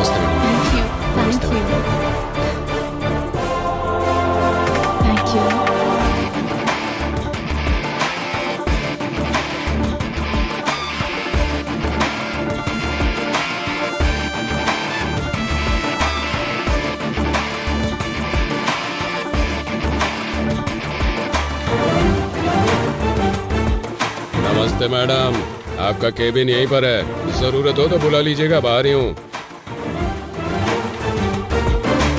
नमस्ते madam. Thank you. नमस्ते thank you. Thank you. नमस्ते मैडम, आपका केबिन यहीं पर है, जरूरत हो तो बुला लीजिएगा, बाहर ही हूँ।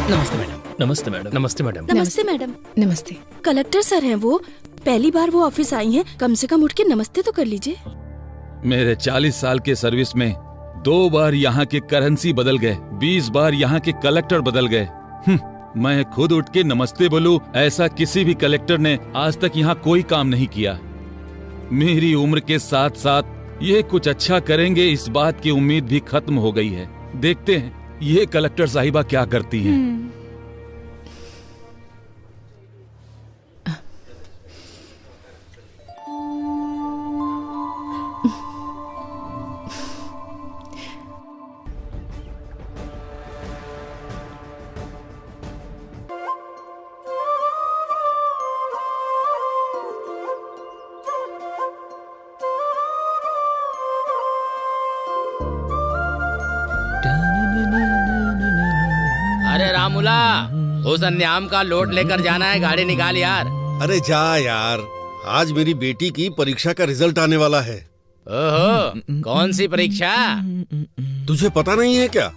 नमस्ते मैडम। नमस्ते मैडम। नमस्ते मैडम। नमस्ते मैडम। नमस्ते। कलेक्टर सर हैं वो, पहली बार वो ऑफिस आई हैं, कम से कम उठ के नमस्ते तो कर लीजिए। मेरे 40 साल के सर्विस में 2 बार यहाँ के करेंसी बदल गए, 20 बार यहाँ के कलेक्टर बदल गए। मैं खुद उठ के नमस्ते बोलूं, ऐसा किसी भी कलेक्टर ने आज तक यहाँ कोई काम नहीं किया। मेरी उम्र के साथ साथ ये कुछ अच्छा करेंगे, इस बात की उम्मीद भी खत्म हो गई है। देखते हैं ये कलेक्टर साहिबा क्या करती हैं। अरे रामुला, उस अन्याम का लोड लेकर जाना है, गाड़ी निकाल यार। अरे जा यार, आज मेरी बेटी की परीक्षा का रिजल्ट आने वाला है। ओहो, कौन सी परीक्षा? तुझे पता नहीं है क्या?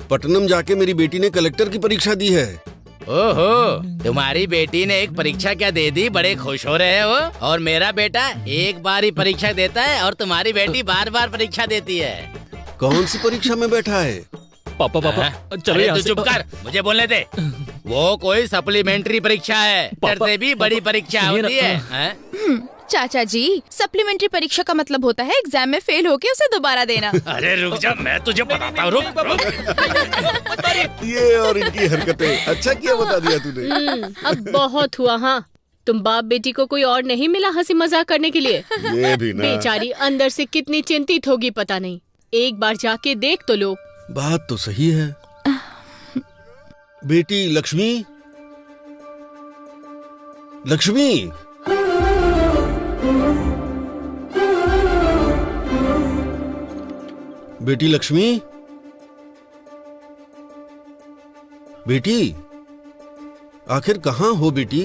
पटनम जाके मेरी बेटी ने कलेक्टर की परीक्षा दी है। ओहो, तुम्हारी बेटी ने एक परीक्षा क्या दे दी, बड़े खुश हो रहे हो। और मेरा बेटा एक बार ही परीक्षा देता है और तुम्हारी बेटी बार बार परीक्षा देती है। कौन सी परीक्षा में बैठा है? पापा चलो अरे यहाँ तू से। चुप कर, मुझे बोलने दे। वो कोई सप्लीमेंट्री परीक्षा है, डरते भी बड़ी परीक्षा होती है, हैं? चाचा जी, सप्लीमेंट्री परीक्षा का मतलब होता है एग्जाम में फेल होके उसे दोबारा देना। अरे रुक जा, मैं तुझे बताता हूँ, रुक। ये और इनकी हरकतें, अच्छा किया बता दिया तूने। अब बहुत हुआ। हाँ, तुम बाप बेटी को कोई और नहीं मिला हंसी मजाक करने के लिए? ये भी ना। बेचारी अंदर से कितनी चिंतित होगी पता नहीं। एक बार जाके देख तो लो। बात तो सही है। बेटी लक्ष्मी, लक्ष्मी, बेटी लक्ष्मी, बेटी आखिर कहाँ हो बेटी?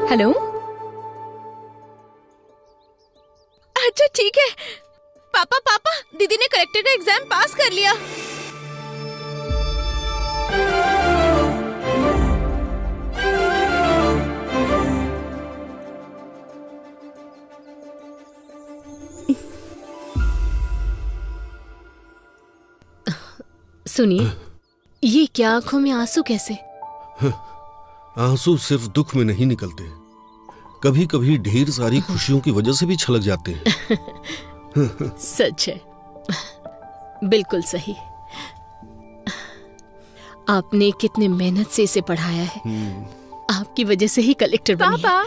हेलो। अच्छा ठीक है। पापा, दीदी ने कलेक्टर का एग्जाम पास कर लिया। सुनिए, ये क्या आंखों में आंसू कैसे? आंसू सिर्फ दुख में नहीं निकलते, कभी कभी ढेर सारी खुशियों की वजह से भी छलक जाते हैं। सच है, बिल्कुल सही। आपने कितने मेहनत से इसे पढ़ाया है, आपकी वजह से ही कलेक्टर बनी है।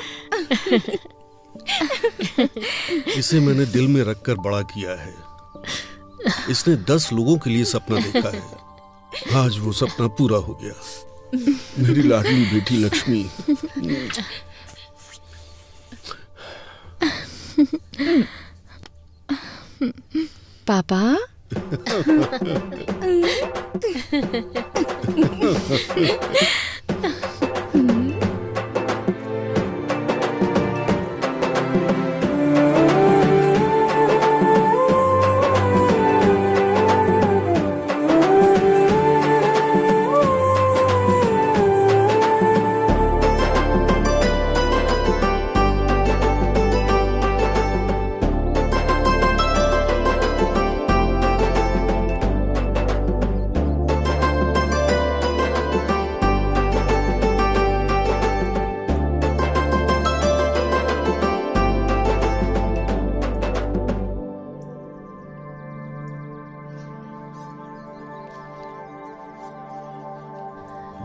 इसे मैंने दिल में रखकर बड़ा किया है। इसने 10 लोगों के लिए सपना देखा है, आज वो सपना पूरा हो गया। मेरी लाडली बेटी लक्ष्मी। पापा।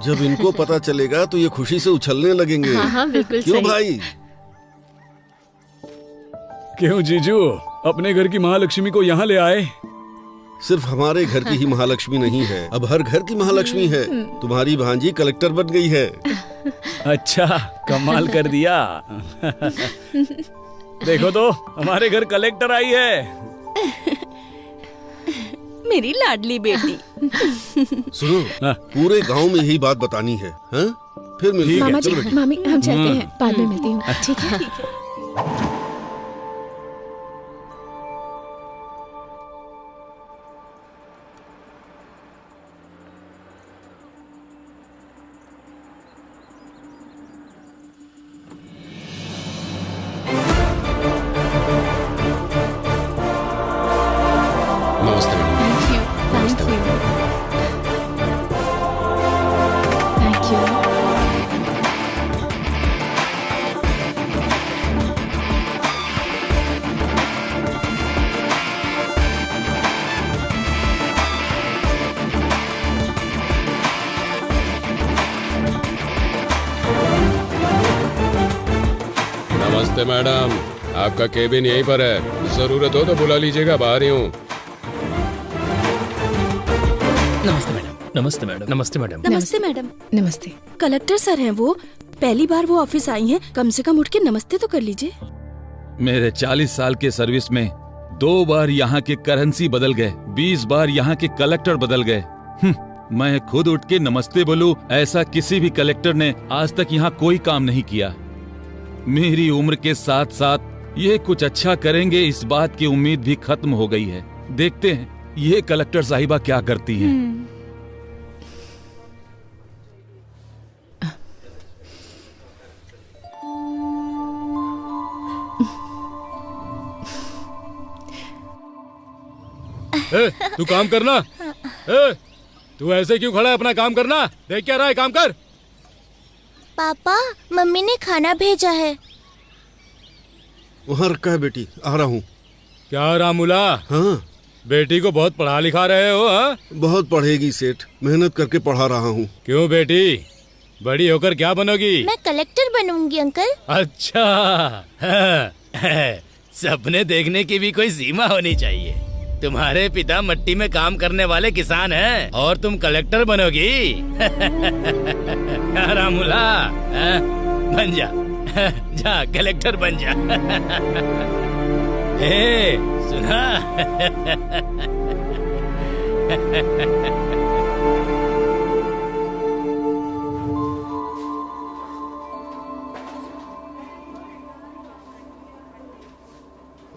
जब इनको पता चलेगा तो ये खुशी से उछलने लगेंगे। हाँ हाँ बिल्कुल क्यों सही। भाई? क्यों जीजू, अपने घर की महालक्ष्मी को यहाँ ले आए? सिर्फ हमारे घर की ही महालक्ष्मी नहीं है, अब हर घर की महालक्ष्मी है। तुम्हारी भांजी कलेक्टर बन गई है। अच्छा, कमाल कर दिया। देखो तो, हमारे घर कलेक्टर आई है। मेरी लाडली बेटी। सुनो, पूरे गांव में यही बात बतानी है, हाँ? फिर मिलते मामा हैं। जी, चलो बेटी। मामी हम चलते हैं, बाद में मिलती हूँ। ठीक है। नमस्ते मैडम। Thank you. नमस्ते मैडम, आपका केबिन यहीं पर है, जरूरत हो तो बुला लीजिएगा, बाहर ही हूँ। नमस्ते मैडम। नमस्ते मैडम। नमस्ते मैडम। नमस्ते मैडम। नमस्ते। कलेक्टर सर हैं वो, पहली बार वो ऑफिस आई हैं, कम से कम उठ के नमस्ते तो कर लीजिए। मेरे 40 साल के सर्विस में 2 बार यहाँ के करेंसी बदल गए, 20 बार यहाँ के कलेक्टर बदल गए। मैं खुद उठ के नमस्ते बोलूं, ऐसा किसी भी कलेक्टर ने आज तक यहाँ कोई काम नहीं किया। मेरी उम्र के साथ साथ ये कुछ अच्छा करेंगे, इस बात की उम्मीद भी खत्म हो गई है। देखते हैं ये कलेक्टर साहिबा क्या करती हैं। तू काम करना। तू ऐसे क्यों खड़ा है? अपना काम करना। देख क्या रहा है, काम कर। पापा, मम्मी ने खाना भेजा है। वहाँ रखा है बेटी, आ रहा हूँ। क्या रामूला, हाँ, बेटी को बहुत पढ़ा लिखा रहे हो? हाँ? बहुत पढ़ेगी सेठ, मेहनत करके पढ़ा रहा हूँ। क्यों बेटी, बड़ी होकर क्या बनोगी? मैं कलेक्टर बनूंगी अंकल। अच्छा, हाँ। सपने देखने की भी कोई सीमा होनी चाहिए। तुम्हारे पिता मिट्टी में काम करने वाले किसान हैं और तुम कलेक्टर बनोगी। रामूला, हाँ? बन जा, जा कलेक्टर बन जा। ए, सुना?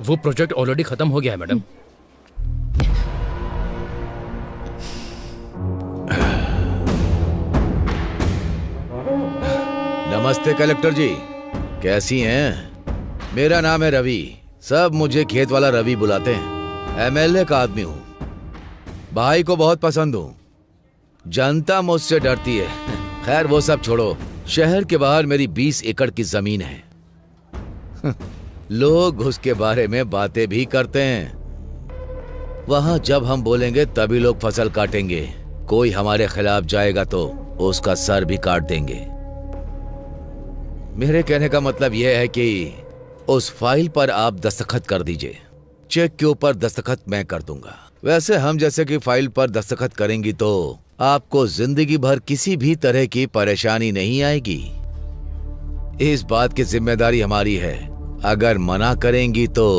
वो प्रोजेक्ट ऑलरेडी खत्म हो गया है मैडम। नमस्ते कलेक्टर जी, कैसी हैं? मेरा नाम है रवि, सब मुझे खेत वाला रवि बुलाते हैं। एमएलए का आदमी हूँ, भाई को बहुत पसंद हूँ, जनता मुझसे डरती है। खैर वो सब छोड़ो, शहर के बाहर मेरी 20 एकड़ की जमीन है। लोग उसके बारे में बातें भी करते हैं। वहां जब हम बोलेंगे तभी लोग फसल काटेंगे। कोई हमारे खिलाफ जाएगा तो उसका सर भी काट देंगे। मेरे कहने का मतलब यह है कि उस फाइल पर आप दस्तखत कर दीजिए। चेक के ऊपर दस्तखत मैं कर दूंगा। वैसे हम जैसे कि फाइल पर दस्तखत करेंगी तो आपको जिंदगी भर किसी भी तरह की परेशानी नहीं आएगी। इस बात की जिम्मेदारी हमारी है। अगर मना करेंगी तो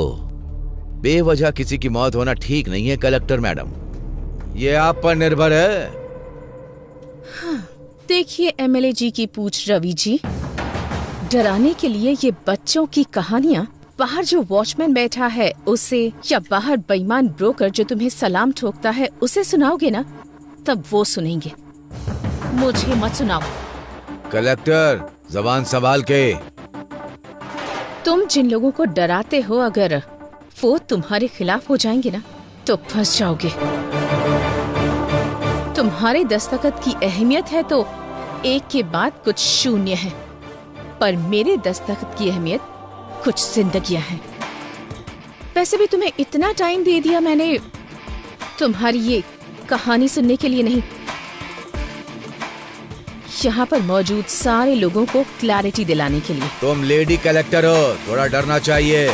बेवजह किसी की मौत होना ठीक नहीं है कलेक्टर मैडम, ये आप पर निर्भर है। हाँ, देखिए एमएलए जी की पूछ रवि जी, डराने के लिए ये बच्चों की कहानियाँ बाहर जो वॉचमैन बैठा है उसे, या बाहर बेईमान ब्रोकर जो तुम्हें सलाम ठोकता है उसे सुनाओगे ना, तब वो सुनेंगे, मुझे मत सुनाओ। कलेक्टर जबान संभाल के। तुम जिन लोगों को डराते हो अगर वो तुम्हारे खिलाफ हो जाएंगे ना तो फंस जाओगे। तुम्हारे दस्तखत की अहमियत है तो एक के बाद कुछ शून्य है, पर मेरे दस्तखत की अहमियत कुछ जिंदगियां हैं। वैसे भी तुम्हें इतना टाइम दे दिया मैंने तुम्हारी ये कहानी सुनने के लिए नहीं। यहाँ पर मौजूद सारे लोगों को क्लैरिटी दिलाने के लिए। तुम लेडी कलेक्टर हो, थोड़ा डरना चाहिए।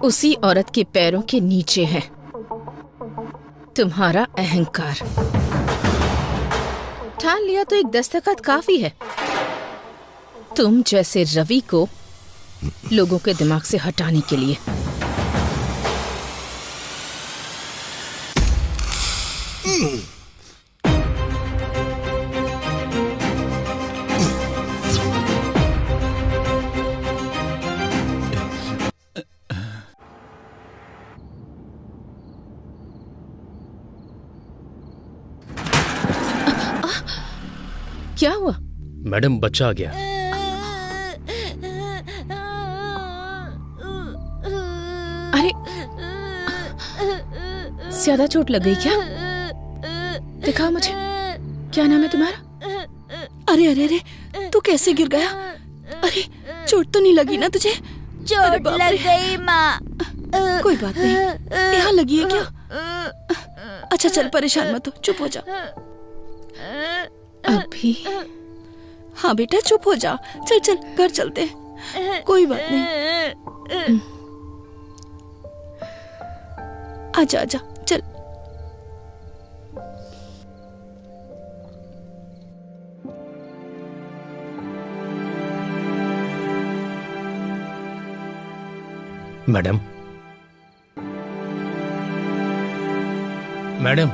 उसी औरत के पैरों के नीचे है तुम्हारा अहंकार। ठान लिया तो एक दस्तखत काफी है। तुम जैसे रवि को लोगों के दिमाग से हटाने के लिए। क्या हुआ? मैडम बच्चा आ गया। अरे ज्यादा चोट लग गई क्या? दिखाओ मुझे, क्या नाम है तुम्हारा? अरे अरे अरे, तू कैसे गिर गया? अरे चोट तो नहीं लगी ना तुझे? चोट लग गई माँ। कोई बात नहीं, यहाँ लगी है क्या? अच्छा चल, परेशान मत हो, चुप हो जा। अभी? हाँ बेटा चुप हो जा। चल चल घर चलते हैं, कोई बात नहीं। आजा आजा चल। Madam, madam,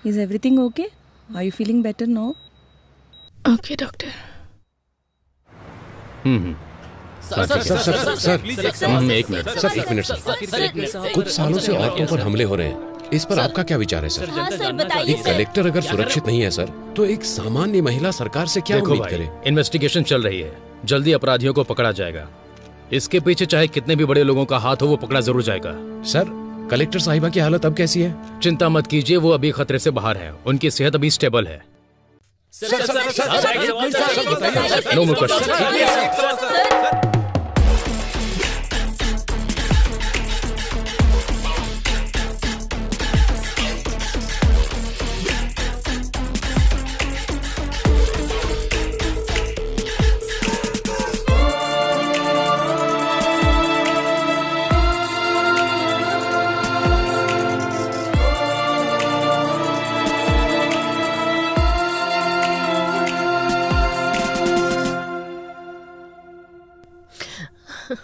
Is everything okay? Are you feeling better now? Okay doctor. Sir, एक मिनट सर। कुछ सालों से औरतों पर हमले हो रहे हैं, इस पर आपका क्या विचार है सर? हाँ सर बताइए एक कलेक्टर अगर सुरक्षित नहीं है सर, तो एक सामान्य महिला सरकार से क्या देखो उम्मीद भाई, करे? इन्वेस्टिगेशन चल रही है, जल्दी अपराधियों को पकड़ा जाएगा। इसके पीछे चाहे कितने भी बड़े लोगों का हाथ हो, वो पकड़ा जरूर जाएगा। सर, कलेक्टर साहिबा की हालत अब कैसी है? चिंता मत कीजिए, वो अभी खतरे से बाहर है। उनकी सेहत अभी स्टेबल है। No more question.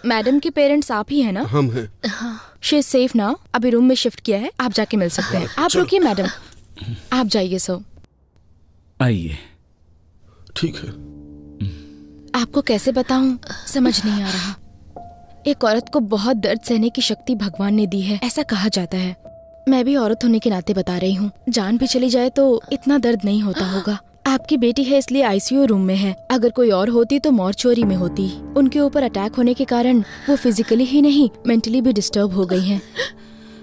मैडम के पेरेंट्स आप ही है ना? हम हैं। She is safe now. अभी रूम में शिफ्ट किया है, आप जाके मिल सकते हैं। आप रुकिए मैडम, आप जाइए। सो आइए। ठीक है। आपको कैसे बताऊं, समझ नहीं आ रहा। एक औरत को बहुत दर्द सहने की शक्ति भगवान ने दी है, ऐसा कहा जाता है। मैं भी औरत होने के नाते बता रही हूँ। जान भी चली जाए तो इतना दर्द नहीं होता होगा। आपकी बेटी है इसलिए आईसीयू रूम में है, अगर कोई और होती तो मॉर्चुरी में होती। उनके ऊपर अटैक होने के कारण वो फिजिकली ही नहीं मेंटली भी डिस्टर्ब हो गई हैं।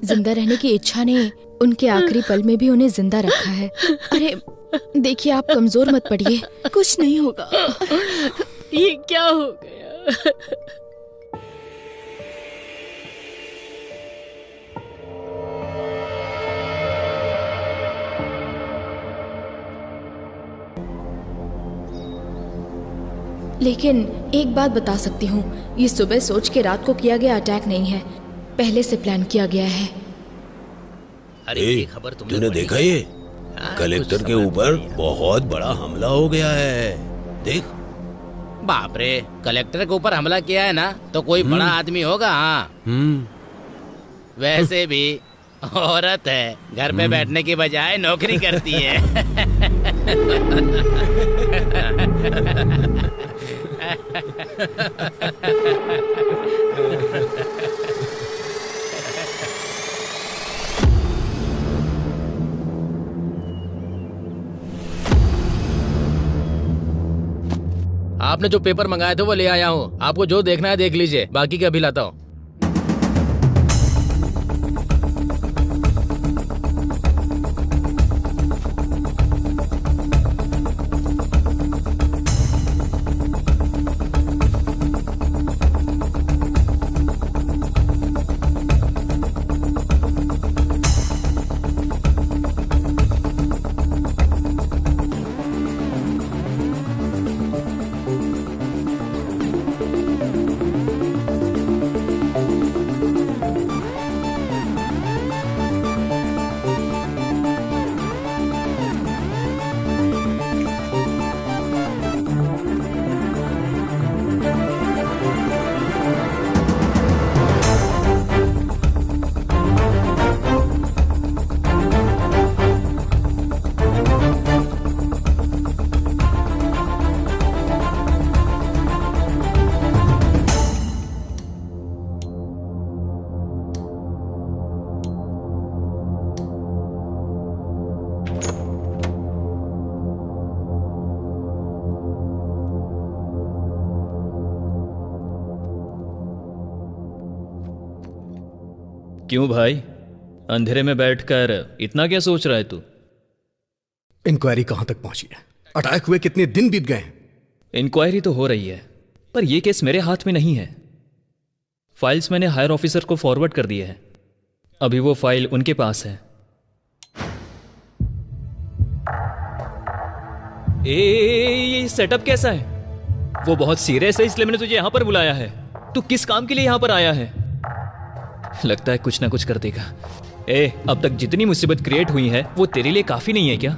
जिंदा रहने की इच्छा ने उनके आखिरी पल में भी उन्हें जिंदा रखा है। अरे देखिए, आप कमजोर मत पड़िए, कुछ नहीं होगा। ये क्या हो गया? लेकिन एक बात बता सकती हूँ, ये सुबह सोच के रात को किया गया अटैक नहीं है, पहले से प्लान किया गया है। अरे ये खबर तूने देखा? ये कलेक्टर के ऊपर बहुत बड़ा हमला हो गया है, देख। बाप रे, कलेक्टर के ऊपर हमला किया है ना, तो कोई बड़ा आदमी होगा। हाँ वैसे भी औरत है, घर पे बैठने की बजाय नौकरी करती है। आपने जो पेपर मंगाए थे वो ले आया हूँ। आपको जो देखना है देख लीजिए, बाकी का अभी लाता हूँ। क्यों भाई, अंधेरे में बैठकर इतना क्या सोच रहा है तू? इंक्वायरी कहां तक पहुंची है? अटैक हुए कितने दिन बीत गए? इंक्वायरी तो हो रही है, पर यह केस मेरे हाथ में नहीं है। फाइल्स मैंने हायर ऑफिसर को फॉरवर्ड कर दिए हैं। अभी वो फाइल उनके पास है। ये सेटअप कैसा है? वो बहुत सीरियस है, इसलिए मैंने तुझे यहां पर बुलाया है। तू किस काम के लिए यहां पर आया है? लगता है कुछ ना कुछ कर देगा। अब तक जितनी मुसीबत क्रिएट हुई है वो तेरे लिए काफी नहीं है क्या?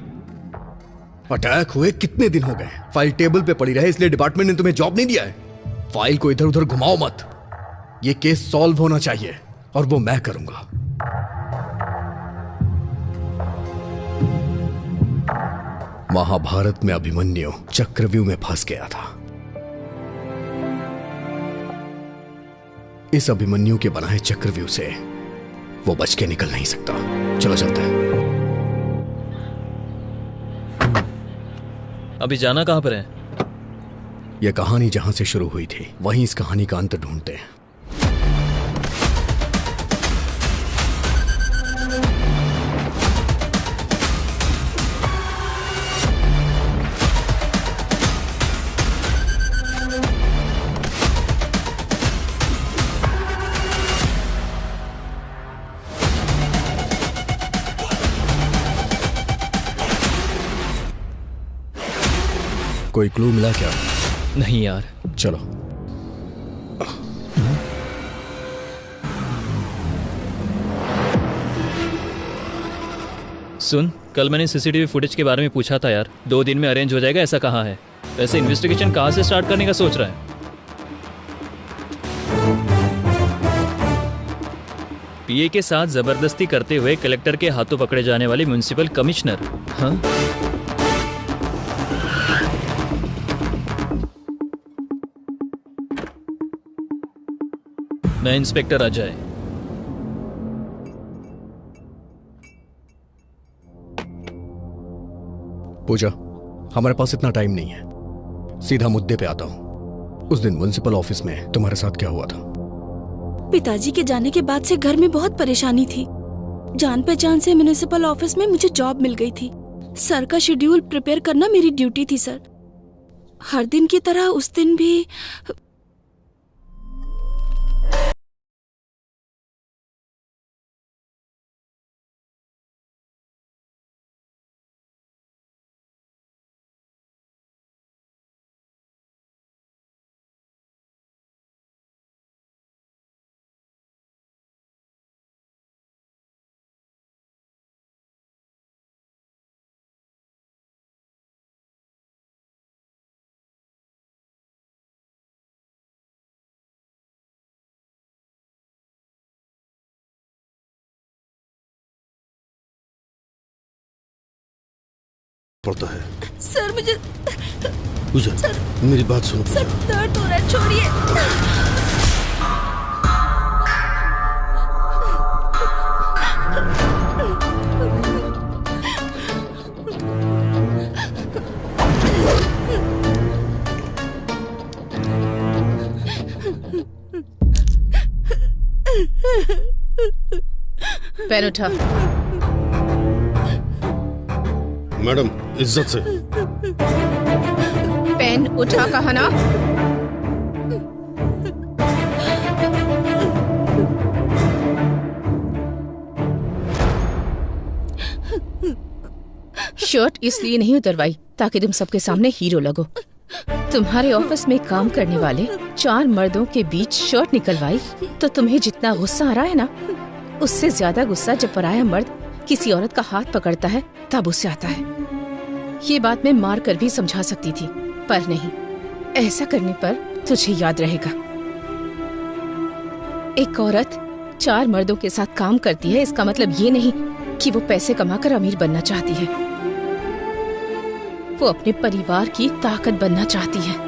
अटैक हुए कितने दिन हो गए? फाइल टेबल पे पड़ी रहे इसलिए डिपार्टमेंट ने तुम्हें जॉब नहीं दिया है। फाइल को इधर उधर घुमाओ मत। ये केस सॉल्व होना चाहिए और वो मैं करूंगा। महाभारत में अभिमन्यु चक्रव्यूह में फंस गया था। इस अभिमन्यु के बनाए चक्रव्यूह से वो बच के निकल नहीं सकता। चलो चलते हैं। अभी जाना कहां पर है? यह कहानी जहां से शुरू हुई थी वहीं इस कहानी का अंत ढूंढते हैं। कोई क्लू मिला क्या? नहीं यार। चलो। सुन, कल मैंने सीसीटीवी फुटेज के बारे में पूछा था यार। 2 दिन में अरेंज हो जाएगा ऐसा कहा है। वैसे इन्वेस्टिगेशन कहां से स्टार्ट करने का सोच रहा है? पीए के साथ जबरदस्ती करते हुए कलेक्टर के हाथों पकड़े जाने वाले म्युनिसिपल कमिश्नर। हाँ, मैं इंस्पेक्टर अजय। पूजा, हमारे पास इतना टाइम नहीं है। सीधा मुद्दे पे आता हूं। उस दिन म्युनिसिपल ऑफिस में तुम्हारे साथ क्या हुआ था? पिताजी के जाने के बाद से घर में बहुत परेशानी थी। जान पहचान से म्युनिसिपल ऑफिस में मुझे जॉब मिल गई थी। सर का शेड्यूल प्रिपेयर करना मेरी ड्यूटी थी सर। हर दिन की तरह उस दिन भी पड़ता है। सर मुझे पूजा, सर, मेरी बात सुनो। सर दर्द हो रहा है, छोड़िए। पेन उठा। मैडम, इज्जत से। पेन उठा कहा ना। शर्ट इसलिए नहीं उतरवाई ताकि तुम सबके सामने हीरो लगो। तुम्हारे ऑफिस में काम करने वाले 4 मर्दों के बीच शर्ट निकलवाई तो तुम्हें जितना गुस्सा आ रहा है ना, उससे ज्यादा गुस्सा जब पराया मर्द किसी औरत का हाथ पकड़ता है तब उसे आता है। ये बात मैं मार कर भी समझा सकती थी, पर नहीं। ऐसा करने पर तुझे याद रहेगा। एक औरत 4 मर्दों के साथ काम करती है, इसका मतलब ये नहीं कि वो पैसे कमाकर अमीर बनना चाहती है। वो अपने परिवार की ताकत बनना चाहती है।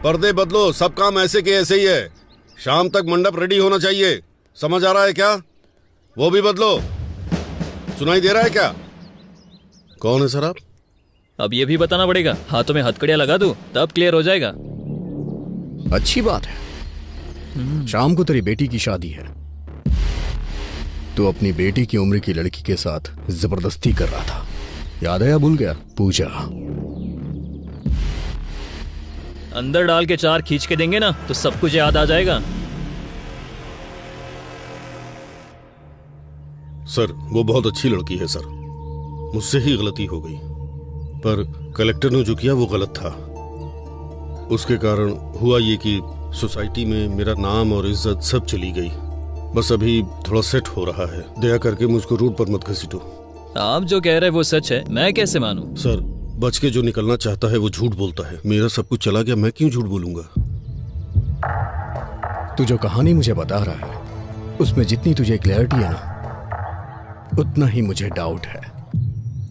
पर्दे बदलो, सब काम ऐसे के ऐसे ही है। शाम तक मंडप रेडी होना चाहिए, समझ आ रहा है क्या? वो भी बदलो। सुनाई दे रहा है क्या? कौन है सर आप? अब ये भी बताना पड़ेगा। हाथों में हथकड़ियां लगा दूं तब क्लियर हो जाएगा। अच्छी बात है। शाम को तेरी बेटी की शादी है। तू अपनी बेटी की उम्र की लड़की के साथ जबरदस्ती कर रहा था, याद है या भूल गया? पूजा अंदर डाल के 4 खींच के देंगे ना तो सब कुछ याद आ जाएगा। सर वो बहुत अच्छी लड़की है सर, मुझसे ही गलती हो गई, पर कलेक्टर ने जो किया वो गलत था। उसके कारण हुआ ये कि सोसाइटी में मेरा नाम और इज्जत सब चली गई। बस अभी थोड़ा सेट हो रहा है, दया करके मुझको रोड पर मत घसीटो। आप जो कह रहे हैं वो सच है, मैं कैसे मानूं? सर बच के जो निकलना चाहता है वो झूठ बोलता है। मेरा सब कुछ चला गया, मैं क्यों झूठ बोलूंगा? तू जो कहानी मुझे बता रहा है उसमें जितनी तुझे क्लैरिटी है ना, उतना ही मुझे डाउट है।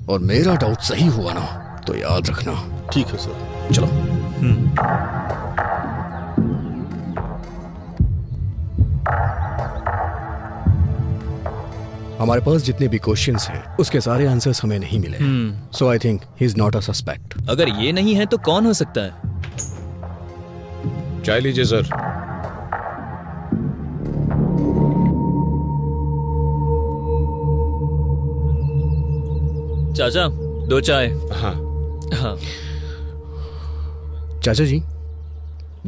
और मेरा डाउट सही हुआ ना तो याद रखना। ठीक है सर, चलो। हमारे पास जितने भी क्वेश्चंस हैं उसके सारे आंसर्स हमें नहीं मिले। So I think he is not a suspect. अगर ये नहीं है तो कौन हो सकता है? चाय लीजिए सर। चाचा 2 चाय। हाँ हाँ। चाचा जी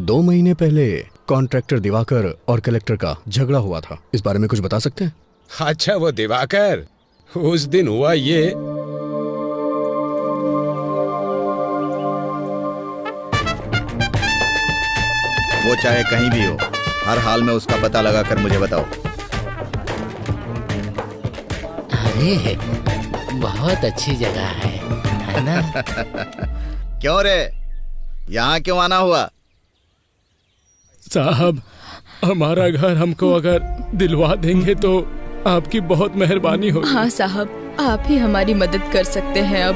2 महीने पहले कॉन्ट्रैक्टर दिवाकर और कलेक्टर का झगड़ा हुआ था, इस बारे में कुछ बता सकते हैं? अच्छा वो दिवाकर, उस दिन हुआ ये। वो चाहे कहीं भी हो, हर हाल में उसका पता लगाकर मुझे बताओ। अरे बहुत अच्छी जगह है ना? क्यों रे, यहाँ क्यों आना हुआ? साहब हमारा घर हमको अगर दिलवा देंगे तो आपकी बहुत मेहरबानी होगी। हाँ साहब, आप ही हमारी मदद कर सकते हैं। अब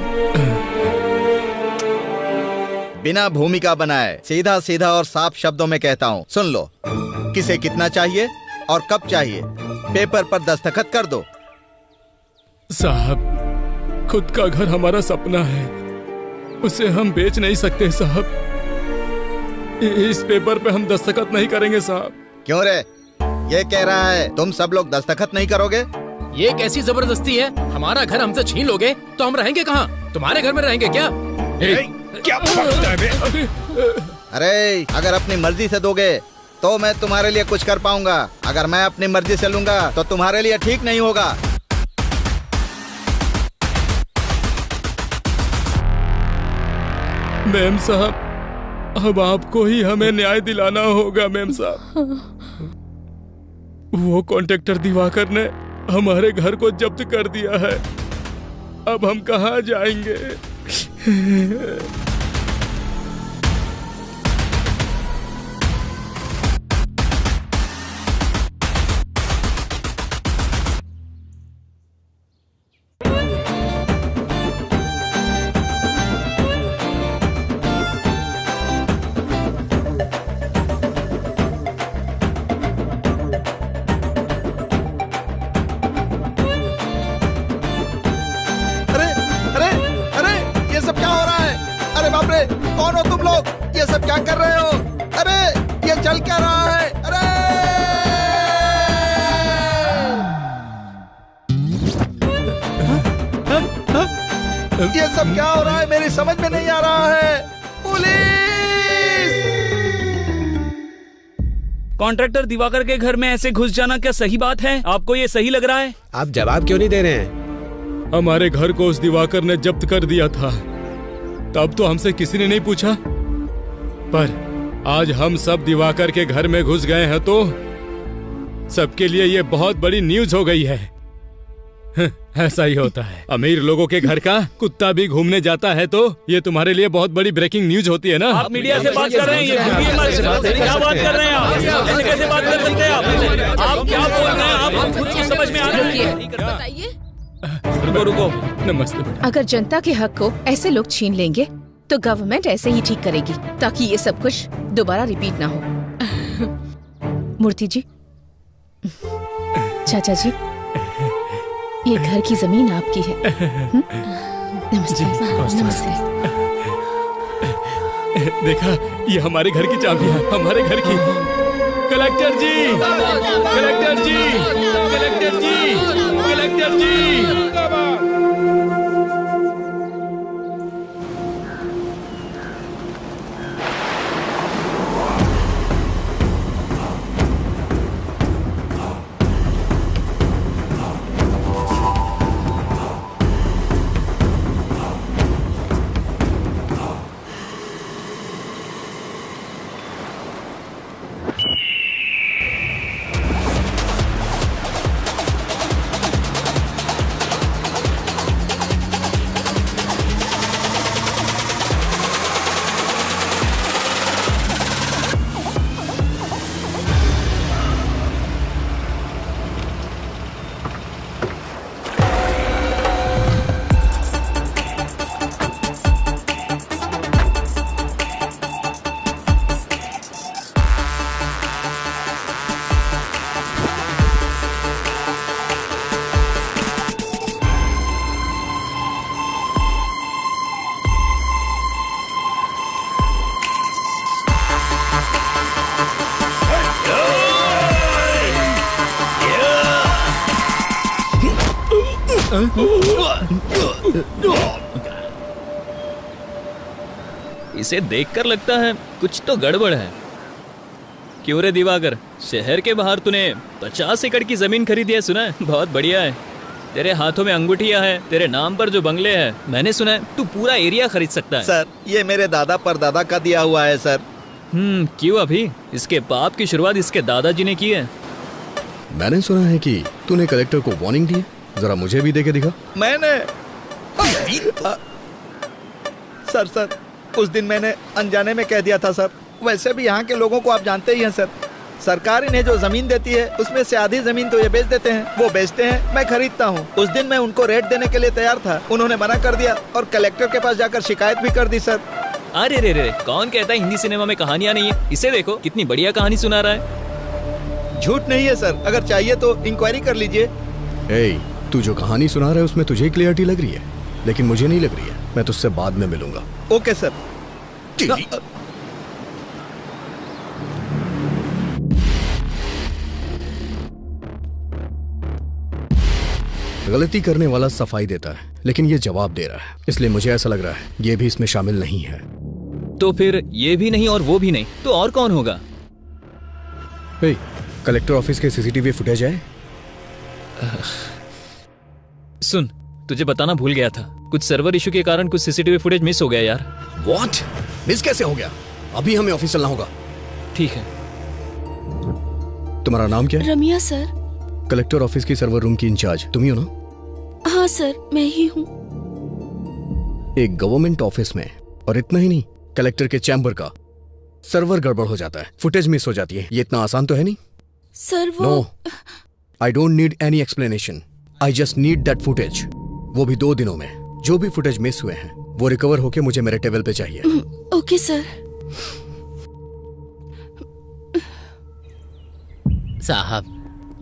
बिना भूमिका बनाए सीधा सीधा और साफ शब्दों में कहता हूँ, सुन लो। किसे कितना चाहिए और कब चाहिए, पेपर पर दस्तखत कर दो। साहब खुद का घर हमारा सपना है, उसे हम बेच नहीं सकते साहब। इस पेपर पे हम दस्तखत नहीं करेंगे साहब। क्यों रे, ये कह रहा है तुम सब लोग दस्तखत नहीं करोगे? ये कैसी जबरदस्ती है? हमारा घर हमसे छीन लोगे तो हम रहेंगे कहाँ? तुम्हारे घर में रहेंगे क्या? क्या अरे अगर अपनी मर्जी से दोगे तो मैं तुम्हारे लिए कुछ कर पाऊंगा, अगर मैं अपनी मर्जी से लूंगा तो तुम्हारे लिए ठीक नहीं होगा। मैम साहब अब आपको ही हमें न्याय दिलाना होगा। मैम साहब वो कॉन्ट्रैक्टर दिवाकर ने हमारे घर को जब्त कर दिया है, अब हम कहाँ जाएंगे? कौन हो तुम लोग? ये सब क्या कर रहे हो? अरे ये चल क्या रहा है? अरे ये सब क्या हो रहा है? मेरी समझ में नहीं आ रहा है। पुलिस! कॉन्ट्रैक्टर दिवाकर के घर में ऐसे घुस जाना क्या सही बात है? आपको ये सही लग रहा है? आप जवाब क्यों नहीं दे रहे हैं? हमारे घर को उस दिवाकर ने जब्त कर दिया था, तब तो हमसे किसी ने नहीं पूछा, पर आज हम सब दिवाकर के घर में घुस गए हैं तो सबके लिए ये बहुत बड़ी न्यूज हो गई है। ऐसा ही होता है, अमीर लोगों के घर का कुत्ता भी घूमने जाता है तो ये तुम्हारे लिए बहुत बड़ी ब्रेकिंग न्यूज होती है ना। आप मीडिया से बात कर रहे हैं, ये क्या बात कर रहे हैं आप? ऐसे कैसे बात कर सकते हैं आप क्या बोल रहे हैं? आप खुद को समझ में आ रहा है? बताइए। रुको नमस्ते। अगर जनता के हक को ऐसे लोग छीन लेंगे तो गवर्नमेंट ऐसे ही ठीक करेगी ताकि ये सब कुछ दोबारा रिपीट ना हो। मूर्ति जी, चाचा जी, ये घर की जमीन आपकी है। नमस्ते। नमस्ते। देखा, ये हमारे घर की चाबी है, हमारे घर की। कलेक्टर जी, कलेक्टर जी, कलेक्टर जी, कलेक्टर जी। इसे देखकर लगता है कुछ तो गड़बड़ है। क्यों रे दिवाकर, शहर के बाहर तूने 50 एकड़ की जमीन खरीदी है, सुना है? बहुत बढ़िया है। तेरे हाथों में अंगूठियां है, तेरे नाम पर जो बंगले हैं, मैंने सुना है तू पूरा एरिया खरीद सकता है। सर, ये मेरे दादा परदादा का दिया हुआ है सर। क्यों अभी? इसके पाप की शुरुआत इसके दादाजी ने की है। मैंने सुना है कि तूने कलेक्टर को वार्निंग दी है, जरा मुझे भी देके दिखा। मैंने सर उस दिन मैंने अनजाने में कह दिया था सर। वैसे भी यहाँ के लोगों को आप जानते ही हैं सर। सरकार इन्हें जो जमीन देती है उसमें से आधी जमीन तो ये बेच देते हैं, वो बेचते हैं, मैं खरीदता हूँ। उस दिन मैं उनको रेट देने के लिए तैयार था, उन्होंने मना कर दिया और कलेक्टर के पास जाकर शिकायत भी कर दी सर। अरे रे रे, कौन कहता है हिंदी सिनेमा में कहानियां नहीं है? इसे देखो, कितनी बढ़िया कहानी सुना रहा है। झूठ नहीं है सर, अगर चाहिए तो इंक्वायरी कर लीजिए। तू जो कहानी सुना रहा है उसमें तुझे क्लियरिटी लग रही है, लेकिन मुझे नहीं लग रही है। मैं तुझसे बाद में मिलूंगा। Okay sir. गलती करने वाला सफाई देता है, लेकिन ये जवाब दे रहा है, इसलिए मुझे ऐसा लग रहा है ये भी इसमें शामिल नहीं है। तो फिर ये भी नहीं और वो भी नहीं, तो और कौन होगा? कलेक्टर ऑफिस के सीसीटीवी फुटेज है? सुन, तुझे बताना भूल गया था, कुछ सर्वर इशू के कारण कुछ सीसीटीवी फुटेज मिस हो गया यार। व्हाट? मिस कैसे हो गया? अभी हमें ऑफिस चलना होगा। ठीक है। तुम्हारा नाम क्या है? रमिया सर। कलेक्टर ऑफिस की सर्वर रूम की इंचार्ज तुम ही हो ना? हाँ सर, मैं ही हूँ। एक गवर्नमेंट ऑफिस में, और इतना ही नहीं, कलेक्टर के चैम्बर का सर्वर गड़बड़ हो जाता है, फुटेज मिस हो जाती है। ये इतना आसान तो है नहीं सर। वो no, I don't need any explanation, I just need that footage. वो भी 2 दिनों में। जो भी फुटेज मिस हुए हैं वो रिकवर होके मुझे मेरे टेबल पे चाहिए। Okay sir. साहब,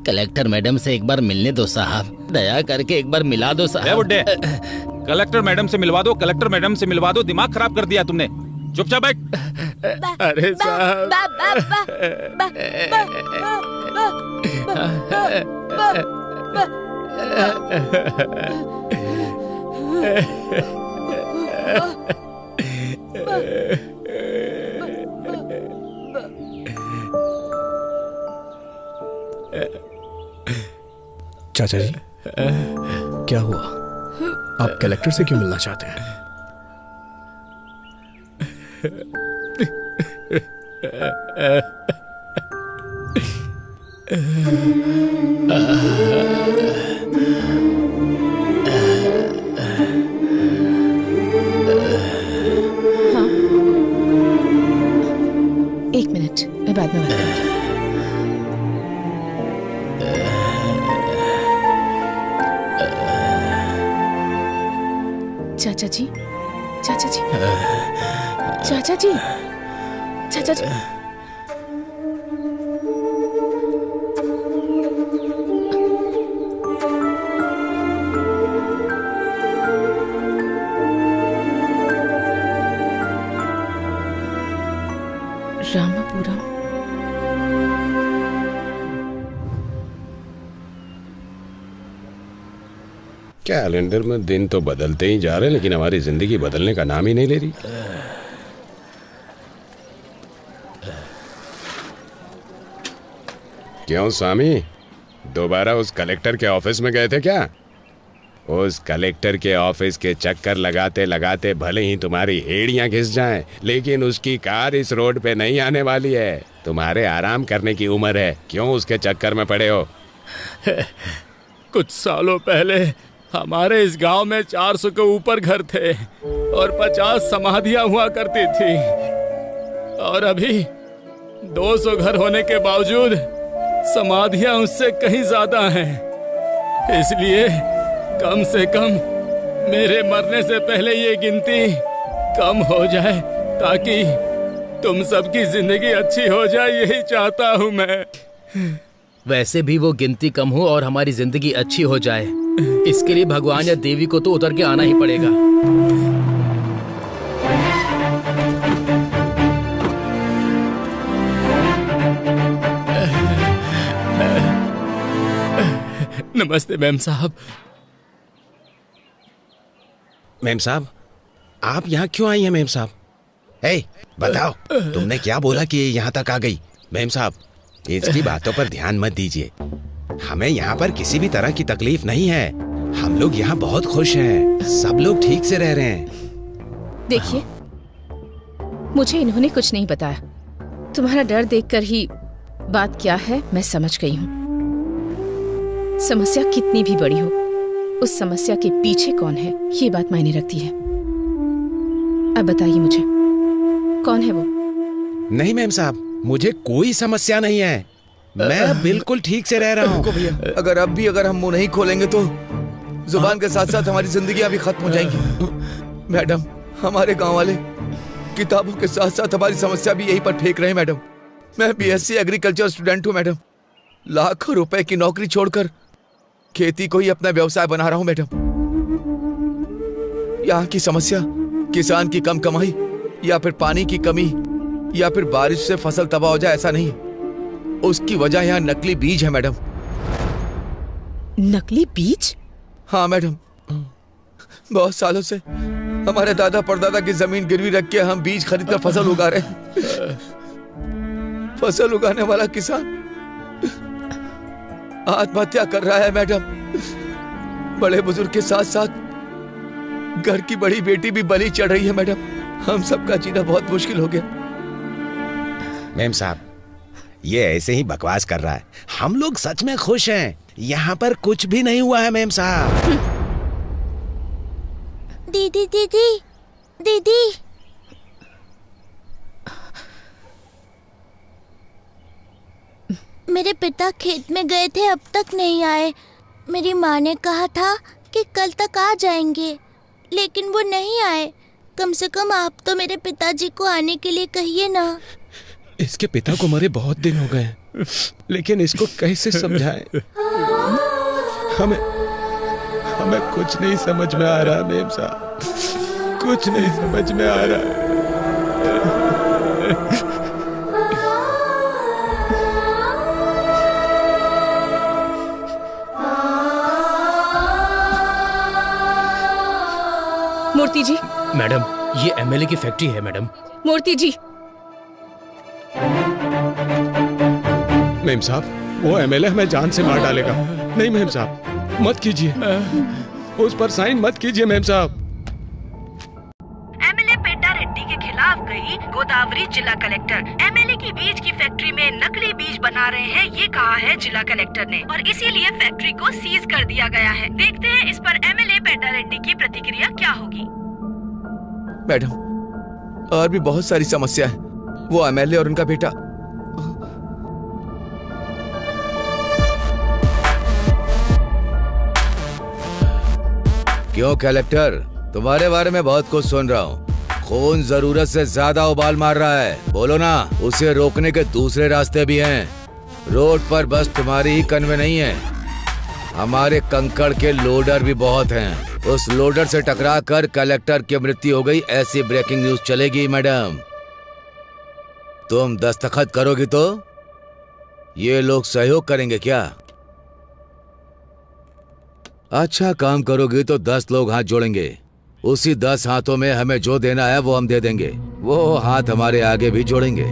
कलेक्टर मैडम से एक बार मिलने दो साहब, दया करके एक बार मिला दो साहब। बुड्ढे, कलेक्टर मैडम से मिलवा दो, कलेक्टर मैडम से मिलवा दो। दिमाग खराब कर दिया तुमने। चुपचाप बैठ। अरे साहब, चाचा जी, क्या हुआ? आप कलेक्टर से क्यों मिलना चाहते हैं? हाँ, 1 मिनट, मैं बाद में बात करूंगी। चाचा जी, चाचा जी, चाचा जी, चाचा जी। कैलेंडर में दिन तो बदलते ही जा रहे, लेकिन हमारी जिंदगी बदलने का नाम ही नहीं ले रही। क्यों स्वामी, दोबारा उस कलेक्टर के ऑफिस में गए थे क्या? उस कलेक्टर के ऑफिस के चक्कर लगाते लगाते भले ही तुम्हारी एड़ियां घिस जाएं, लेकिन उसकी कार इस रोड पे नहीं आने वाली है। तुम्हारे आराम करने की उम्र है, क्यों उसके चक्कर में पड़े हो? कुछ सालों पहले हमारे इस गांव में 400 के ऊपर घर थे और 50 समाधियां हुआ करती थी, और अभी 200 घर होने के बावजूद समाधियां उससे कहीं ज्यादा हैं। इसलिए कम से कम मेरे मरने से पहले ये गिनती कम हो जाए, ताकि तुम सबकी जिंदगी अच्छी हो जाए, यही चाहता हूँ मैं। वैसे भी वो गिनती कम हो और हमारी जिंदगी अच्छी हो जाए, इसके लिए भगवान या देवी को तो उतर के आना ही पड़ेगा। नमस्ते मैम साहब। मैम साहब, आप यहाँ क्यों आई हैं मैम साहब? ए, बताओ तुमने क्या बोला कि ये यहाँ तक आ गई? मैम साहब, इसकी बातों पर ध्यान मत दीजिए। हमें यहाँ पर किसी भी तरह की तकलीफ नहीं है। हम लोग यहाँ बहुत खुश हैं, सब लोग ठीक से रह रहे हैं। देखिए, मुझे इन्होंने कुछ नहीं बताया। तुम्हारा डर देखकर ही बात क्या है मैं समझ गई हूँ। समस्या कितनी भी बड़ी हो, उस समस्या के पीछे कौन है ये बात मायने रखती है। अब बताइए मुझे, कौन है वो? नहीं मैम साहब, मुझे कोई समस्या नहीं है, मैं बिल्कुल ठीक से रह रहा हूँ। भैया, अगर हम मुंह नहीं खोलेंगे तो जुबान के साथ साथ हमारी जिंदगियां भी खत्म हो जाएंगी। मैडम, हमारे गांव वाले किताबों के साथ साथ हमारी समस्या भी यहीं पर फेंक रहे हैं। मैडम, मैं बीएससी एग्रीकल्चर स्टूडेंट हूँ। मैडम, लाखों रुपए की नौकरी छोड़कर खेती को ही अपना व्यवसाय बना रहा हूँ। मैडम, यहाँ की समस्या किसान की कम कमाई या फिर पानी की कमी या फिर बारिश से फसल तबाह हो जाए, ऐसा नहीं। उसकी वजह यहाँ नकली बीज है। मैडम, नकली बीज? हाँ मैडम, बहुत सालों से हमारे दादा परदादा की जमीन गिरवी रख के हम बीज खरीद कर फसल उगा रहे हैं। फसल उगाने वाला किसान आत्महत्या कर रहा है। मैडम, बड़े बुजुर्ग के साथ साथ घर की बड़ी बेटी भी बलि चढ़ रही है। मैडम, हम सबका जीना बहुत मुश्किल हो गया। मैम साहब, ये ऐसे ही बकवास कर रहा है। हम लोग सच में खुश हैं, यहाँ पर कुछ भी नहीं हुआ है मैम साहब। दीदी दीदी दीदी, मेरे पिता खेत में गए थे, अब तक नहीं आए। मेरी माँ ने कहा था कि कल तक आ जाएंगे, लेकिन वो नहीं आए। कम से कम आप तो मेरे पिताजी को आने के लिए कहिए ना। इसके पिता को मरे बहुत दिन हो गए हैं, लेकिन इसको कैसे समझाएं? हमें कुछ नहीं समझ में आ रहा मेम साहब, कुछ नहीं समझ में आ रहा। मूर्ति जी। मैडम, ये एमएलए की फैक्ट्री है। मैडम, मूर्ति जी। मेम साहब, वो एमएलए हमें जान से मार डालेगा। नहीं मेम साहब, मत कीजिए, उस पर साइन मत कीजिए मेम साहब। एमएलए पेड्डा रेड्डी के खिलाफ गई गोदावरी जिला कलेक्टर। एमएलए की बीज की फैक्ट्री में नकली बीज बना रहे हैं, ये कहा है जिला कलेक्टर ने, और इसीलिए फैक्ट्री को सीज कर दिया गया है। देखते हैं इस पर एमएलए पेड्डा रेड्डी की प्रतिक्रिया क्या होगी। मैडम, और भी बहुत सारी समस्या है। वो एमएलए और उनका बेटा क्यों कलेक्टर, तुम्हारे बारे में बहुत कुछ सुन रहा हूँ। खून जरूरत से ज्यादा उबाल मार रहा है, बोलो ना। उसे रोकने के दूसरे रास्ते भी हैं। रोड पर बस तुम्हारी ही कन्वे नहीं है, हमारे कंकड़ के लोडर भी बहुत हैं। उस लोडर से टकरा कर कलेक्टर की मृत्यु हो गई, ऐसी ब्रेकिंग न्यूज चलेगी। मैडम, तुम दस्तखत करोगी तो ये लोग सहयोग करेंगे क्या? अच्छा काम करोगे तो 10 लोग हाथ जोड़ेंगे। उसी 10 हाथों में हमें जो देना है वो हम दे देंगे। वो हाथ हमारे आगे भी जोड़ेंगे।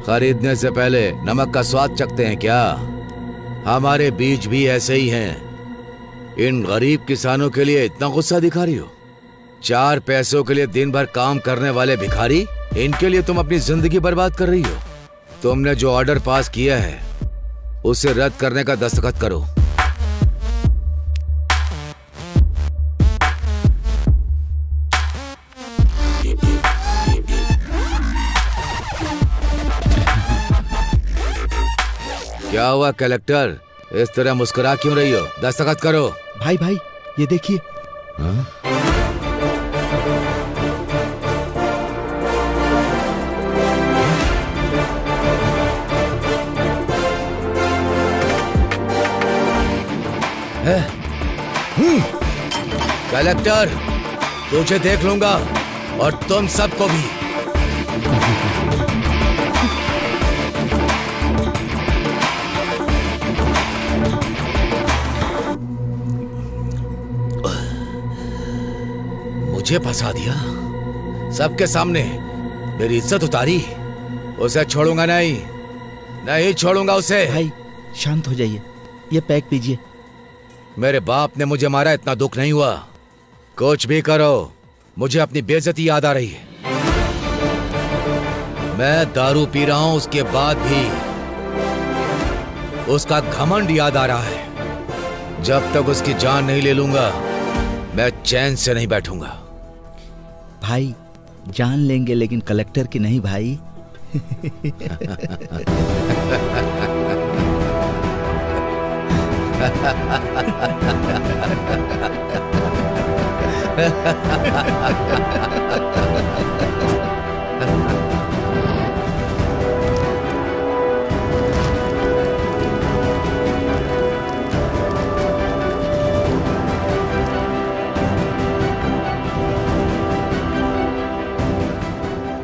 खरीदने से पहले नमक का स्वाद चखते हैं क्या? हमारे बीज भी ऐसे ही हैं। इन गरीब किसानों के लिए इतना गुस्सा दिखा रही हो? 4 पैसों के लिए दिन भर काम करने वाले भिखारी, इनके लिए तुम अपनी जिंदगी बर्बाद कर रही हो। तुमने जो ऑर्डर पास किया है उसे रद्द करने का दस्तखत करो। क्या हुआ कलेक्टर, इस तरह मुस्कुरा क्यों रही हो? दस्तखत करो। भाई भाई ये देखिए। कलेक्टर, तुझे देख लूंगा और तुम सबको भी। मुझे फंसा दिया सबके सामने, मेरी इज्जत उतारी। उसे छोड़ूंगा नहीं, नहीं छोड़ूंगा उसे। भाई शांत हो जाइए, ये पैक पीजिए। मेरे बाप ने मुझे मारा, इतना दुख नहीं हुआ। कुछ भी करो, मुझे अपनी बेइज्जती याद आ रही है। मैं दारू पी रहा हूं, उसके बाद भी उसका घमंड याद आ रहा है। जब तक उसकी जान नहीं ले लूंगा मैं चैन से नहीं बैठूंगा। भाई जान लेंगे लेकिन कलेक्टर की नहीं भाई।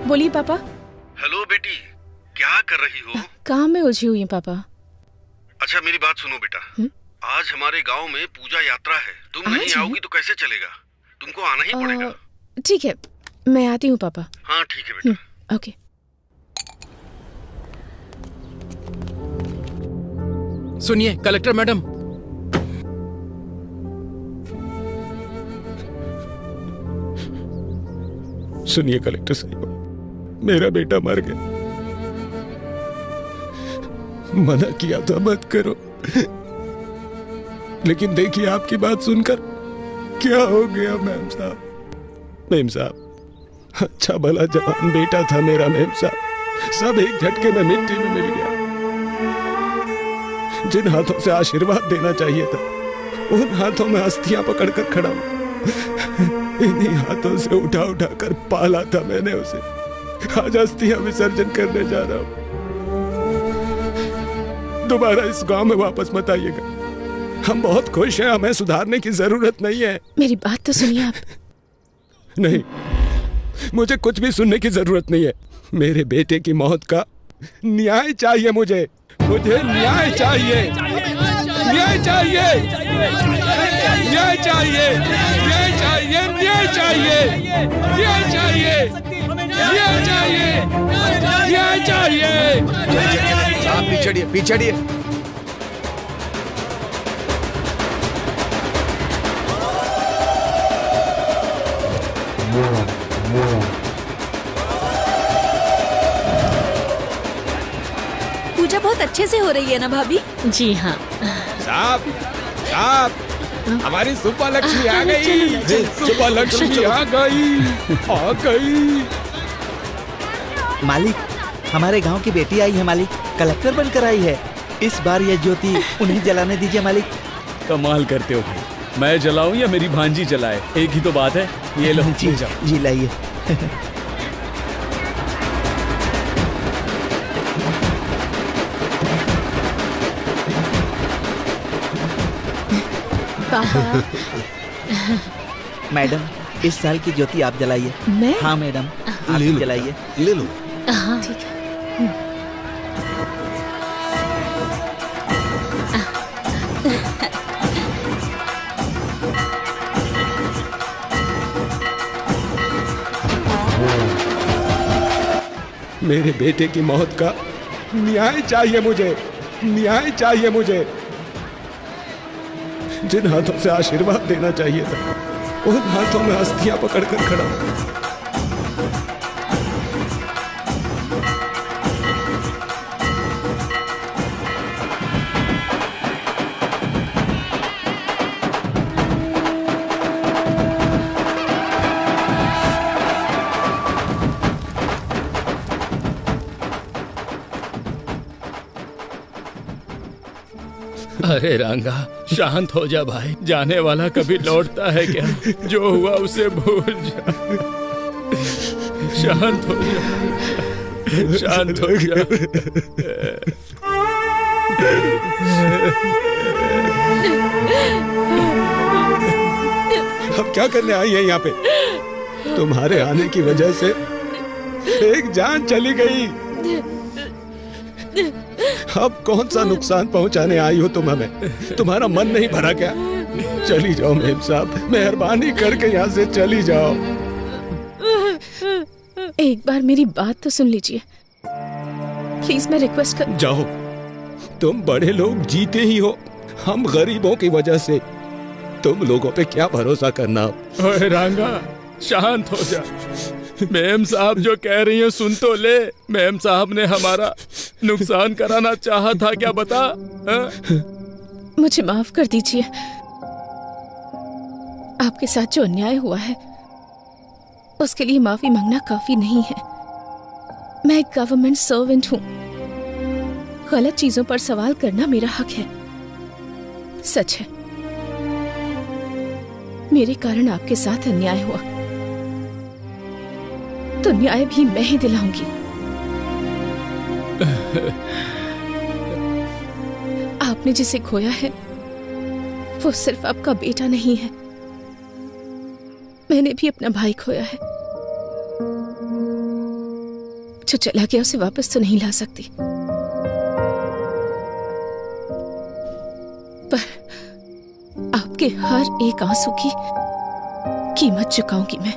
बोलिए पापा। हेलो बेटी, क्या कर रही हो? काम में उलझी हुई हूँ पापा। अच्छा मेरी बात सुनो बेटा, आज हमारे गांव में पूजा यात्रा है। तुम नहीं आओगी तो कैसे चलेगा? तुमको आना ही पड़ेगा। ठीक है, मैं आती हूँ पापा। हाँ ठीक है बेटा। ओके। सुनिए कलेक्टर मैडम। सुनिए कलेक्टर साहब, मेरा बेटा मर गया। मना किया था मत करो, लेकिन देखिए आपकी बात सुनकर क्या हो गया मेम साहब। मेम साहब, अच्छा भला जवान बेटा था मेरा मेम साहब, सब एक झटके में मिट्टी में मिल गया। जिन हाथों से आशीर्वाद देना चाहिए था उन हाथों में अस्थियां पकड़कर खड़ा हूं। इन्हीं हाथों से उठा उठा कर पाला था मैंने उसे। आज अस्थियां विसर्जन करने जा रहा हूं। दोबारा इस गांव में वापस मत आइएगा। हम बहुत खुश हैं, हमें सुधारने की जरूरत नहीं है। मेरी बात तो सुनिए आप। नहीं, मुझे कुछ भी सुनने की जरूरत नहीं है। मेरे बेटे की मौत का न्याय चाहिए मुझे न्याय चाहिए। न्याय चाहिए, न्याय चाहिए, न्याय चाहिए, न्याय चाहिए, न्याय चाहिए, न्याय चाहिए, न्याय चाहिए। आप पीछे पीछे। पूजा बहुत अच्छे से हो रही है ना भाभी? जी हाँ। साहब, साहब, हमारी सुपा लक्ष्मी आ गई। सुपा लक्ष्मी आ गई। मालिक, हमारे गांव की बेटी आई है मालिक, कलेक्टर बनकर आई है। इस बार यह ज्योति उन्हें जलाने दीजिए मालिक। कमाल करते हो भाई, मैं जलाऊं या मेरी भांजी जलाए, एक ही तो बात है। ये लो जी लाइए। मैडम, इस साल की ज्योति आप जलाइए। मैं? हाँ मैडम, आप जलाइए। ले लो। हाँ ठीक है। मेरे बेटे की मौत का न्याय चाहिए मुझे, न्याय चाहिए मुझे। जिन हाथों से आशीर्वाद देना चाहिए था, उन हाथों में अस्थियां पकड़कर खड़ा हूं। अरे रंगा, शांत हो जा भाई। जाने वाला कभी लौटता है क्या? जो हुआ उसे भूल जा। शांत हो जा, शांत हो जा। अब क्या करने आई है यहाँ पे? तुम्हारे आने की वजह से एक जान चली गई। अब कौन सा नुकसान पहुंचाने आई हो तुम हमें? तुम्हारा मन नहीं भरा क्या? चली जाओ मेम साहब, मेहरबानी करके यहाँ से चली जाओ। एक बार मेरी बात तो सुन लीजिए प्लीज, मैं रिक्वेस्ट कर। जाओ, तुम बड़े लोग जीते ही हो, हम गरीबों की वजह से। तुम लोगों पे क्या भरोसा करना। ओए रांगा, शांत हो जा। मैम साहब जो कह रही है सुन तो ले। मैम साहब ने हमारा नुकसान कराना चाहा था क्या, बता? मुझे माफ कर दीजिए। आपके साथ जो अन्याय हुआ है उसके लिए माफी मांगना काफी नहीं है। मैं एक गवर्नमेंट सर्वेंट हूँ। गलत चीजों पर सवाल करना मेरा हक है। सच है, मेरे कारण आपके साथ अन्याय हुआ, तो न्याय भी मैं ही दिलाऊंगी। आपने जिसे खोया है वो सिर्फ आपका बेटा नहीं है, मैंने भी अपना भाई खोया है। जो चला गया उसे वापस तो नहीं ला सकती, पर आपके हर एक आंसू की कीमत चुकाऊंगी मैं।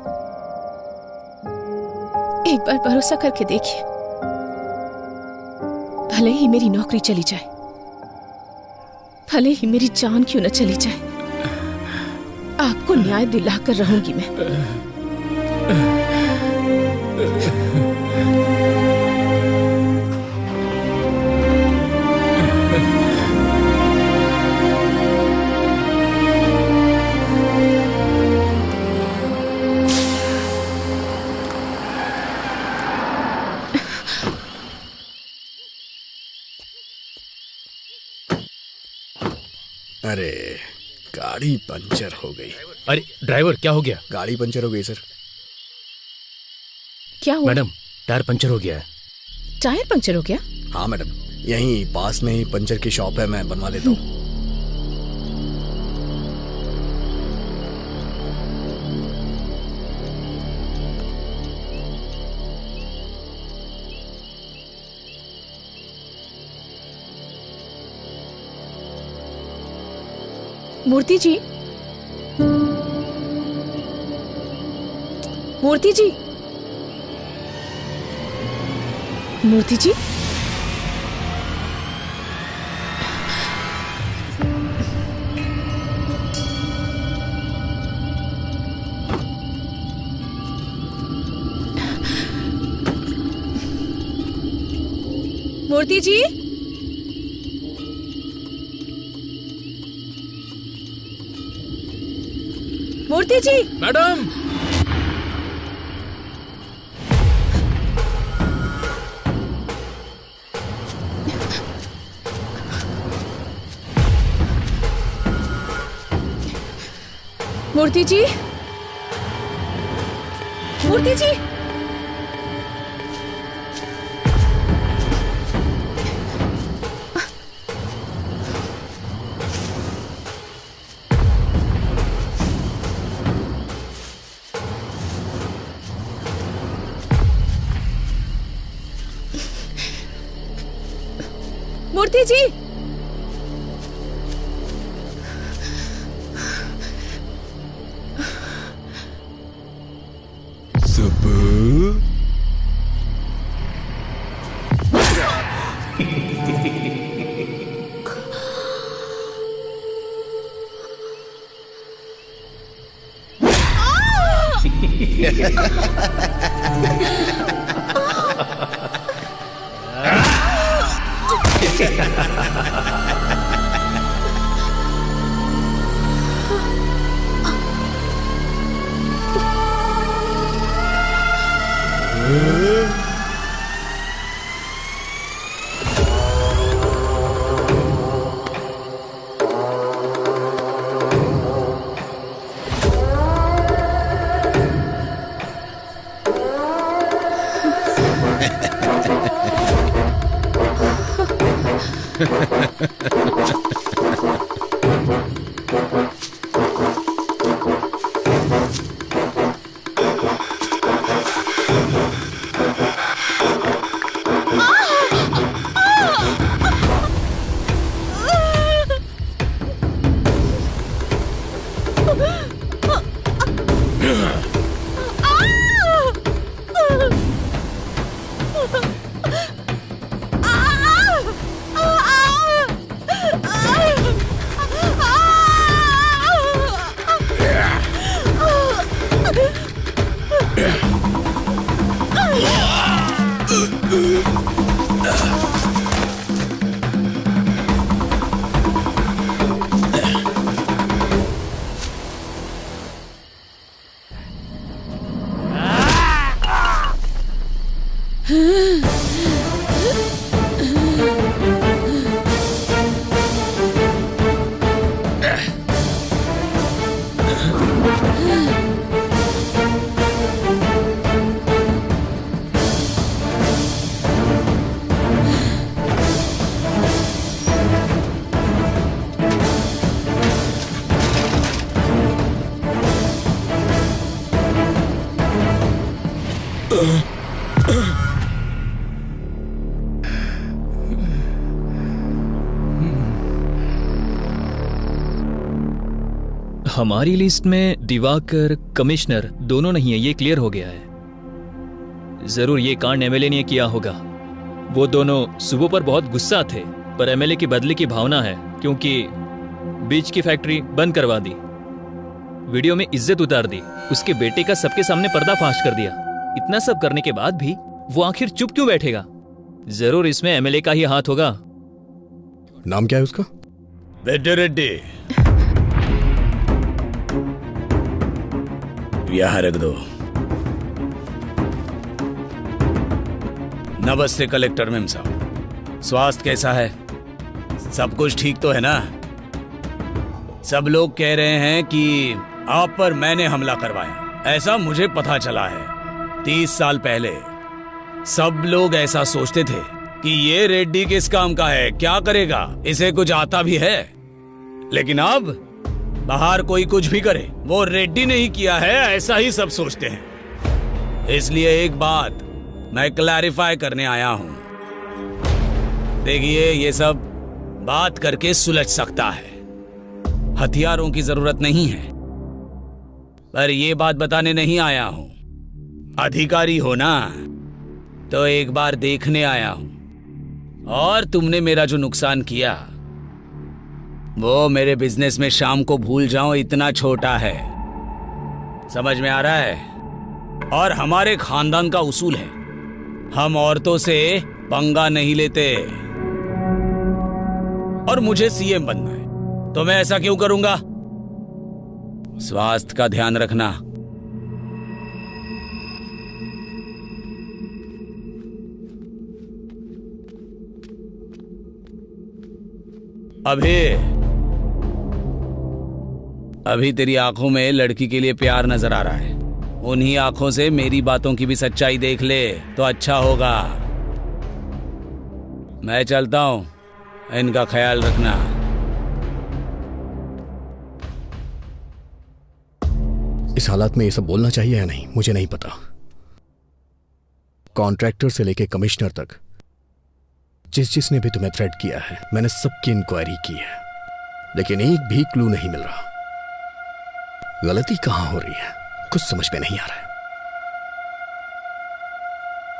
एक बार भरोसा करके देखिए, भले ही मेरी नौकरी चली जाए, भले ही मेरी जान क्यों न चली जाए, आपको न्याय दिलाकर रहूंगी मैं। अरे गाड़ी पंचर हो गई। अरे ड्राइवर, क्या हो गया? गाड़ी पंचर हो गई सर। क्या हुआ? मैडम, टायर पंचर हो गया है। टायर पंचर हो गया? हाँ मैडम, यहीं पास में ही पंचर की शॉप है, मैं बनवा देता हूँ। मूर्ति जी, मूर्ति जी, मूर्ति जी, मूर्ति जी, मूर्ति जी। मैडम, मूर्ति जी, मूर्ति जी, मूर्ति जी, सब हमारी लिस्ट में दिवाकर कमिश्नर दोनों नहीं है, ये क्लियर हो गया है। जरूर ये कांड एमएलए ने किया होगा। वो दोनों सुबह पर बहुत गुस्सा थे, पर एमएलए की बदले की भावना है, क्योंकि बीच की फैक्ट्री बंद करवा दी, वीडियो में इज्जत उतार दी, उसके बेटे का सबके सामने पर्दाफाश कर दिया। इतना सब करने के बाद भी वो आखिर चुप क्यों बैठेगा? जरूर इसमें एमएलए का ही हाथ होगा। नाम क्या है उसका? बेटे रेड्डी, यहाँ रख दो। नमस्ते कलेक्टर मैम साहब, स्वास्थ्य कैसा है? सब कुछ ठीक तो है ना? सब लोग कह रहे हैं कि आप पर मैंने हमला करवाया, ऐसा मुझे पता चला है। 30 साल पहले सब लोग ऐसा सोचते थे कि ये रेड्डी किस काम का है, क्या करेगा, इसे कुछ आता भी है। लेकिन अब बाहर कोई कुछ भी करे, वो रेड्डी ने ही किया है, ऐसा ही सब सोचते हैं। इसलिए एक बात मैं क्लैरिफाई करने आया हूं। देखिए, ये सब बात करके सुलझ सकता है, हथियारों की जरूरत नहीं है। पर ये बात बताने नहीं आया हूं। अधिकारी हो ना, तो एक बार देखने आया हूं। और तुमने मेरा जो नुकसान किया, वो मेरे बिजनेस में शाम को भूल जाओ इतना छोटा है। समझ में आ रहा है? और हमारे खानदान का उसूल है, हम औरतों से पंगा नहीं लेते। और मुझे सीएम बनना है, तो मैं ऐसा क्यों करूंगा? स्वास्थ्य का ध्यान रखना। अभी तेरी आंखों में लड़की के लिए प्यार नजर आ रहा है। उन्हीं आंखों से मेरी बातों की भी सच्चाई देख ले तो अच्छा होगा। मैं चलता हूं, इनका ख्याल रखना। इस हालात में ये सब बोलना चाहिए या नहीं, मुझे नहीं पता। कॉन्ट्रैक्टर से लेके कमिश्नर तक जिसने भी तुम्हें थ्रेट किया है, मैंने सबकी इंक्वायरी की है, लेकिन एक भी क्लू नहीं मिल रहा। गलती कहां हो रही है, कुछ समझ में नहीं आ रहा है।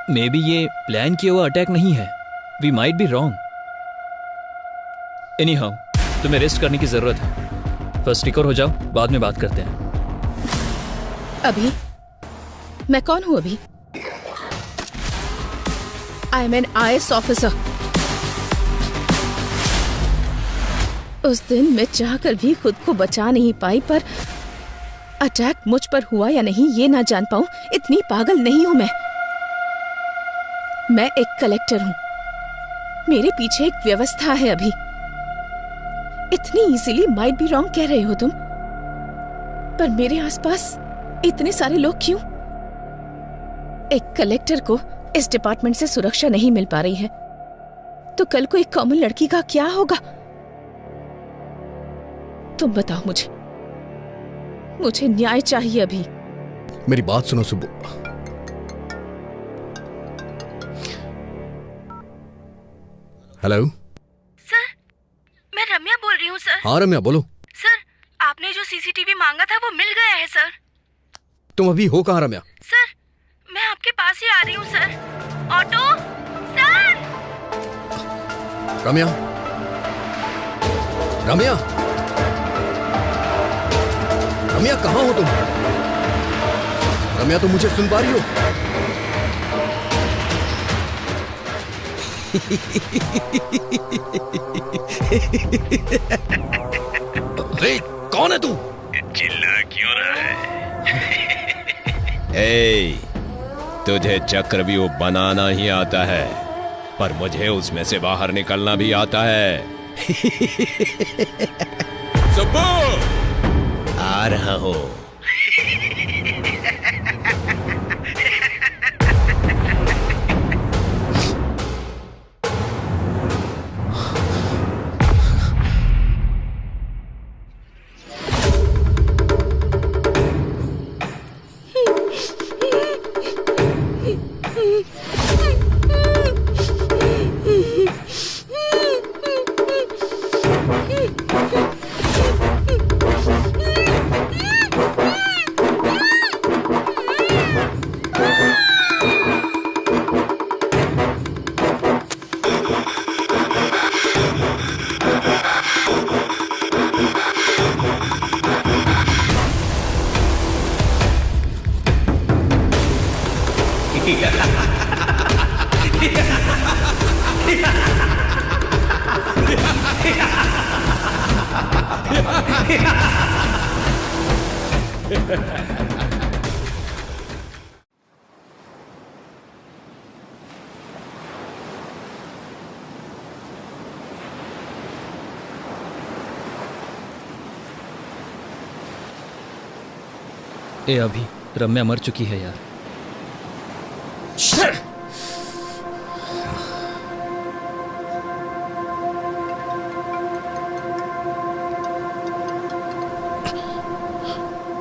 मे बी ये प्लान किया हुआ अटैक नहीं है। We might be wrong. Anyhow, तुम्हें रेस्ट करने की जरूरत है। फर्स्ट रिकवर हो जाओ, बाद में बात करते हैं। अभी मैं कौन हूँ अभी? I am an IAS officer. उस दिन मैं चाहकर भी खुद को बचा नहीं पाई, पर अटैक मुझ पर हुआ या नहीं ये ना जान पाऊं, इतनी पागल नहीं हूं मैं। मैं एक कलेक्टर हूं, मेरे पीछे एक व्यवस्था है। अभी इतनी इजीली माइट बी रॉन्ग कह रहे हो तुम, पर मेरे आसपास इतने सारे लोग क्यों? एक कलेक्टर को इस डिपार्टमेंट से सुरक्षा नहीं मिल पा रही है, तो कल को एक कॉमन लड़की का क्या होगा? तुम बताओ मुझे न्याय चाहिए अभी। मेरी बात सुनो सुब्बू। हेलो सर, मैं रम्या बोल रही हूँ सर। हाँ रम्या बोलो। सर, आपने जो CCTV मांगा था वो मिल गया है सर। तुम अभी हो कहाँ रम्या? सर, मैं आपके पास ही आ रही हूँ sir. Auto sir. Ramya, Ramya, Ramya कहाँ हो तुम? रम्या तुम मुझे सुन पा रही हो? अरे कौन है तू? चिल्ला क्यों रहा है? ए, तुझे चक्रव्यूह बनाना ही आता है, पर मुझे उसमें से बाहर निकलना भी आता है। सुब्बू, आ रहा हूं। ए अभी रम्या मर चुकी है यार।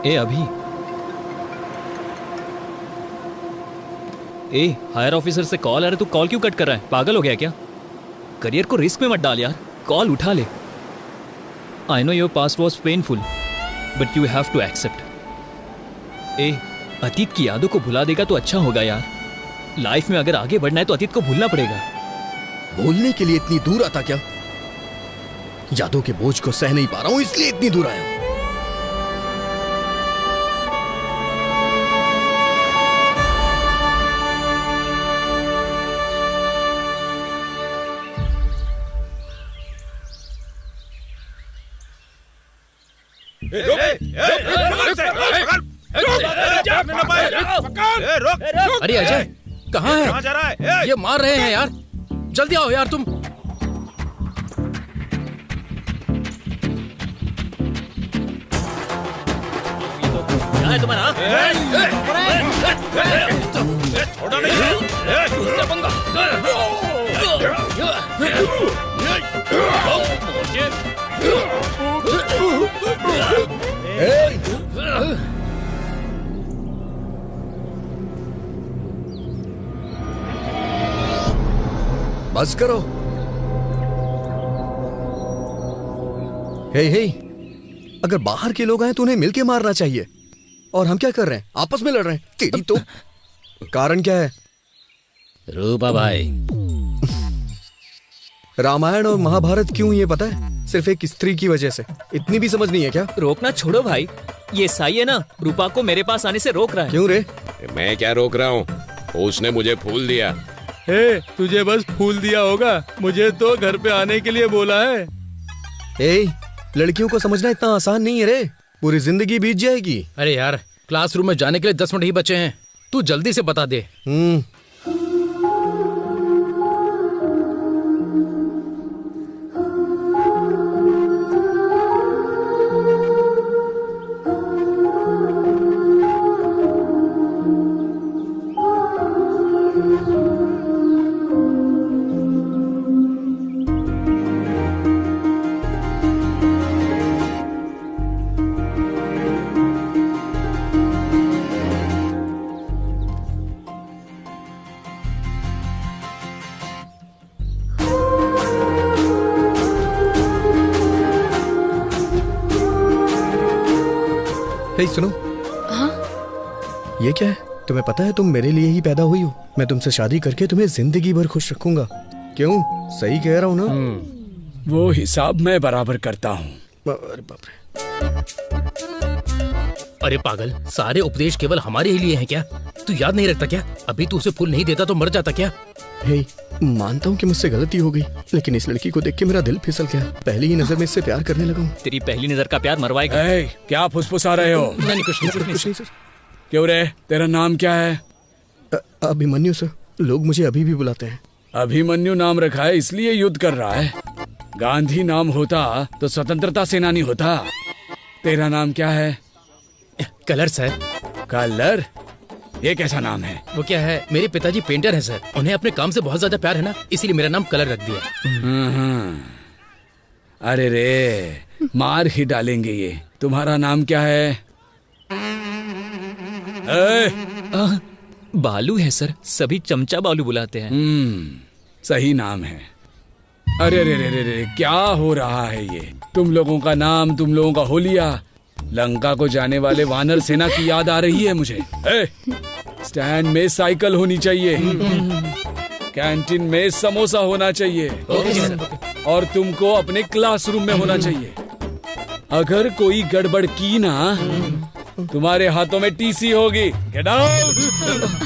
ए अभी, ए हायर ऑफिसर से कॉल आ रहा है, तू कॉल क्यों कट कर रहा है? पागल हो गया क्या? करियर को रिस्क में मत डाल यार, कॉल उठा ले। I know your past was painful but you have to accept. ए अतीत की यादों को भुला देगा तो अच्छा होगा यार। लाइफ में अगर आगे बढ़ना है तो अतीत को भूलना पड़ेगा। भूलने के लिए इतनी दूर आता क्या? यादों के बोझ को सह नहीं पा रहा हूं इसलिए इतनी दूर आया हूं। अरे अजय कहाँ है? कहाँ जा रहा है? ये मार रहे हैं यार, जल्दी आओ यार तुम। क्या है तुम्हारा? छोड़ा नहीं, उससे पंगा। बस करो। हे अगर बाहर के लोग आए तो उन्हें मिलके मारना चाहिए, और हम क्या कर रहे हैं? आपस में लड़ रहे हैं। तेरी तो कारण क्या है? रूपा भाई, रामायण और महाभारत क्यों ये पता है? सिर्फ एक स्त्री की वजह से। इतनी भी समझ नहीं है क्या? रोकना छोड़ो भाई, ये साई है ना, रूपा को मेरे पास आने से रोक रहा है। क्यों रे? मैं क्या रोक रहा हूँ, उसने मुझे फूल दिया। तुझे बस फूल दिया होगा, मुझे तो घर पे आने के लिए बोला है। लड़कियों को समझना इतना आसान नहीं है रे, पूरी जिंदगी बीत जाएगी। अरे यार, क्लासरूम में जाने के लिए 10 मिनट ही बचे हैं, तू जल्दी से बता दे। सुनो। हाँ? ये क्या है? तुम्हें पता है तुम मेरे लिए ही पैदा हुई हो। मैं तुमसे शादी करके तुम्हें जिंदगी भर खुश रखूंगा। क्यों? सही कह रहा हूँ ना? वो हिसाब मैं बराबर करता हूँ। अरे बाप रे। अरे पागल, सारे उपदेश केवल हमारे ही लिए हैं क्या? तू याद नहीं रखता क्या? अभी तू उसे फूल नहीं देता तो मर जाता क्या? मानता हूँ कि मुझसे गलती हो गई, लेकिन इस लड़की को देख के मेरा दिल फिसल गया। पहली ही नजर में इससे प्यार करने लगा हूँ। तेरी पहली नजर का प्यार मरवाएगा। क्या फुसफुसा रहे हो? नहीं, कुछ नहीं सर। क्यों रे, तेरा नाम क्या है? अभिमन्यु सर, लोग मुझे अभी भी बुलाते हैं। अभिमन्यु नाम रखा है इसलिए युद्ध कर रहा है। गांधी नाम होता तो स्वतंत्रता सेनानी होता। तेरा नाम क्या है? Colour sir. कलर? ये कैसा नाम है? वो क्या है, मेरे पिताजी पेंटर हैं सर, उन्हें अपने काम से बहुत ज्यादा प्यार है ना, इसीलिए मेरा नाम कलर रख दिया। अरे रे, मार ही डालेंगे ये। तुम्हारा नाम क्या है? बालू है सर, सभी चमचा बालू बुलाते हैं। सही नाम है। अरे रे रे रे रे, क्या हो रहा है ये? तुम लोगों का नाम, तुम लोगों का होलिया, लंका को जाने वाले वानर सेना की याद आ रही है मुझे। स्टैंड में साइकिल होनी चाहिए, कैंटीन में समोसा होना चाहिए, और तुमको अपने क्लासरूम में होना चाहिए। अगर कोई गड़बड़ की ना, तुम्हारे हाथों में टीसी होगी। Get out.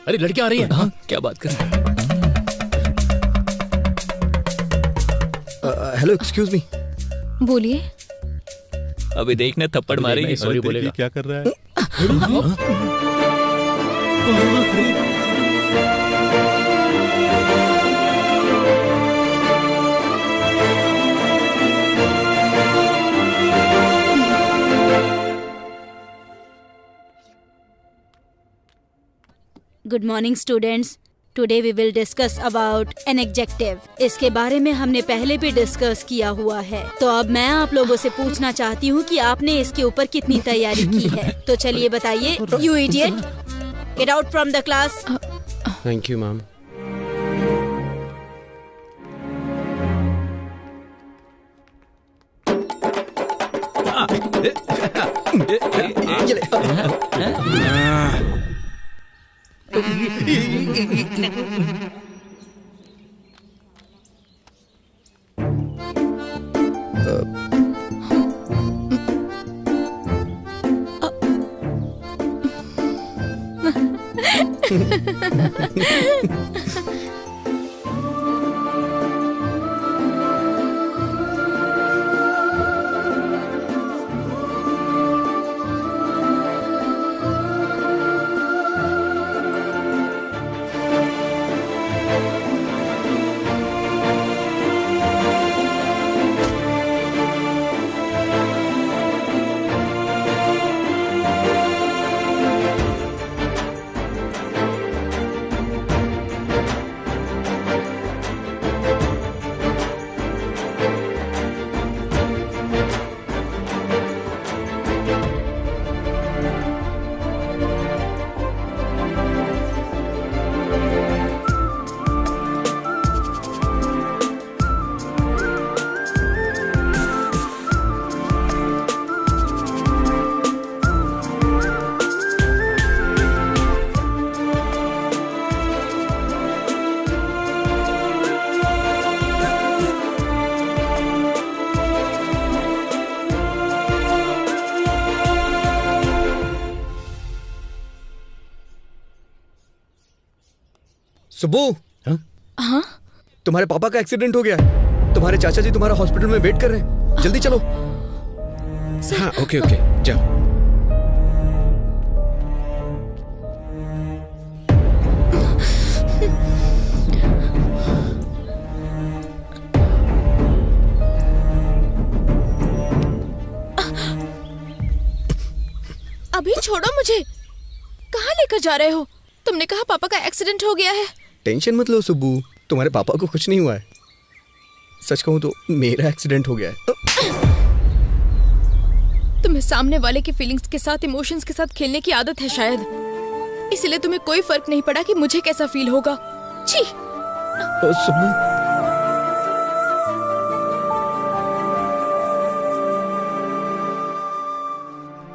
अरे लड़कियां आ रही हैं। हाँ, क्या बात कर रहे हैं? Hello, excuse me. बोलिए। अभी देखना थप्पड़ मारेगी। सॉरी बोलेगा। क्या कर रहा है? Good morning students. Today we will discuss about an adjective. इसके बारे में हमने पहले भी डिस्कस किया हुआ है, तो अब मैं आप लोगों से पूछना चाहती हूँ कि आपने इसके ऊपर कितनी तैयारी की है। तो चलिए बताइए। You idiot, get out from the class. Thank you ma'am. Subbu. हाँ? तुम्हारे पापा का एक्सीडेंट हो गया है। तुम्हारे चाचा जी तुम्हारा हॉस्पिटल में वेट कर रहे हैं, जल्दी चलो। हाँ ओके ओके जाओ। अभी छोड़ो मुझे। कहाँ लेकर जा रहे हो? तुमने कहा पापा का एक्सीडेंट हो गया है। टेंशन मत लो सुब्बू, तुम्हारे पापा को कुछ नहीं हुआ है। सच कहूं तो मेरा एक्सीडेंट हो गया है। तुम्हें सामने वाले की फीलिंग्स के साथ, इमोशंस के साथ खेलने की आदत है शायद, इसलिए तुम्हें कोई फर्क नहीं पड़ा कि मुझे कैसा फील होगा। छी। सुब्बू।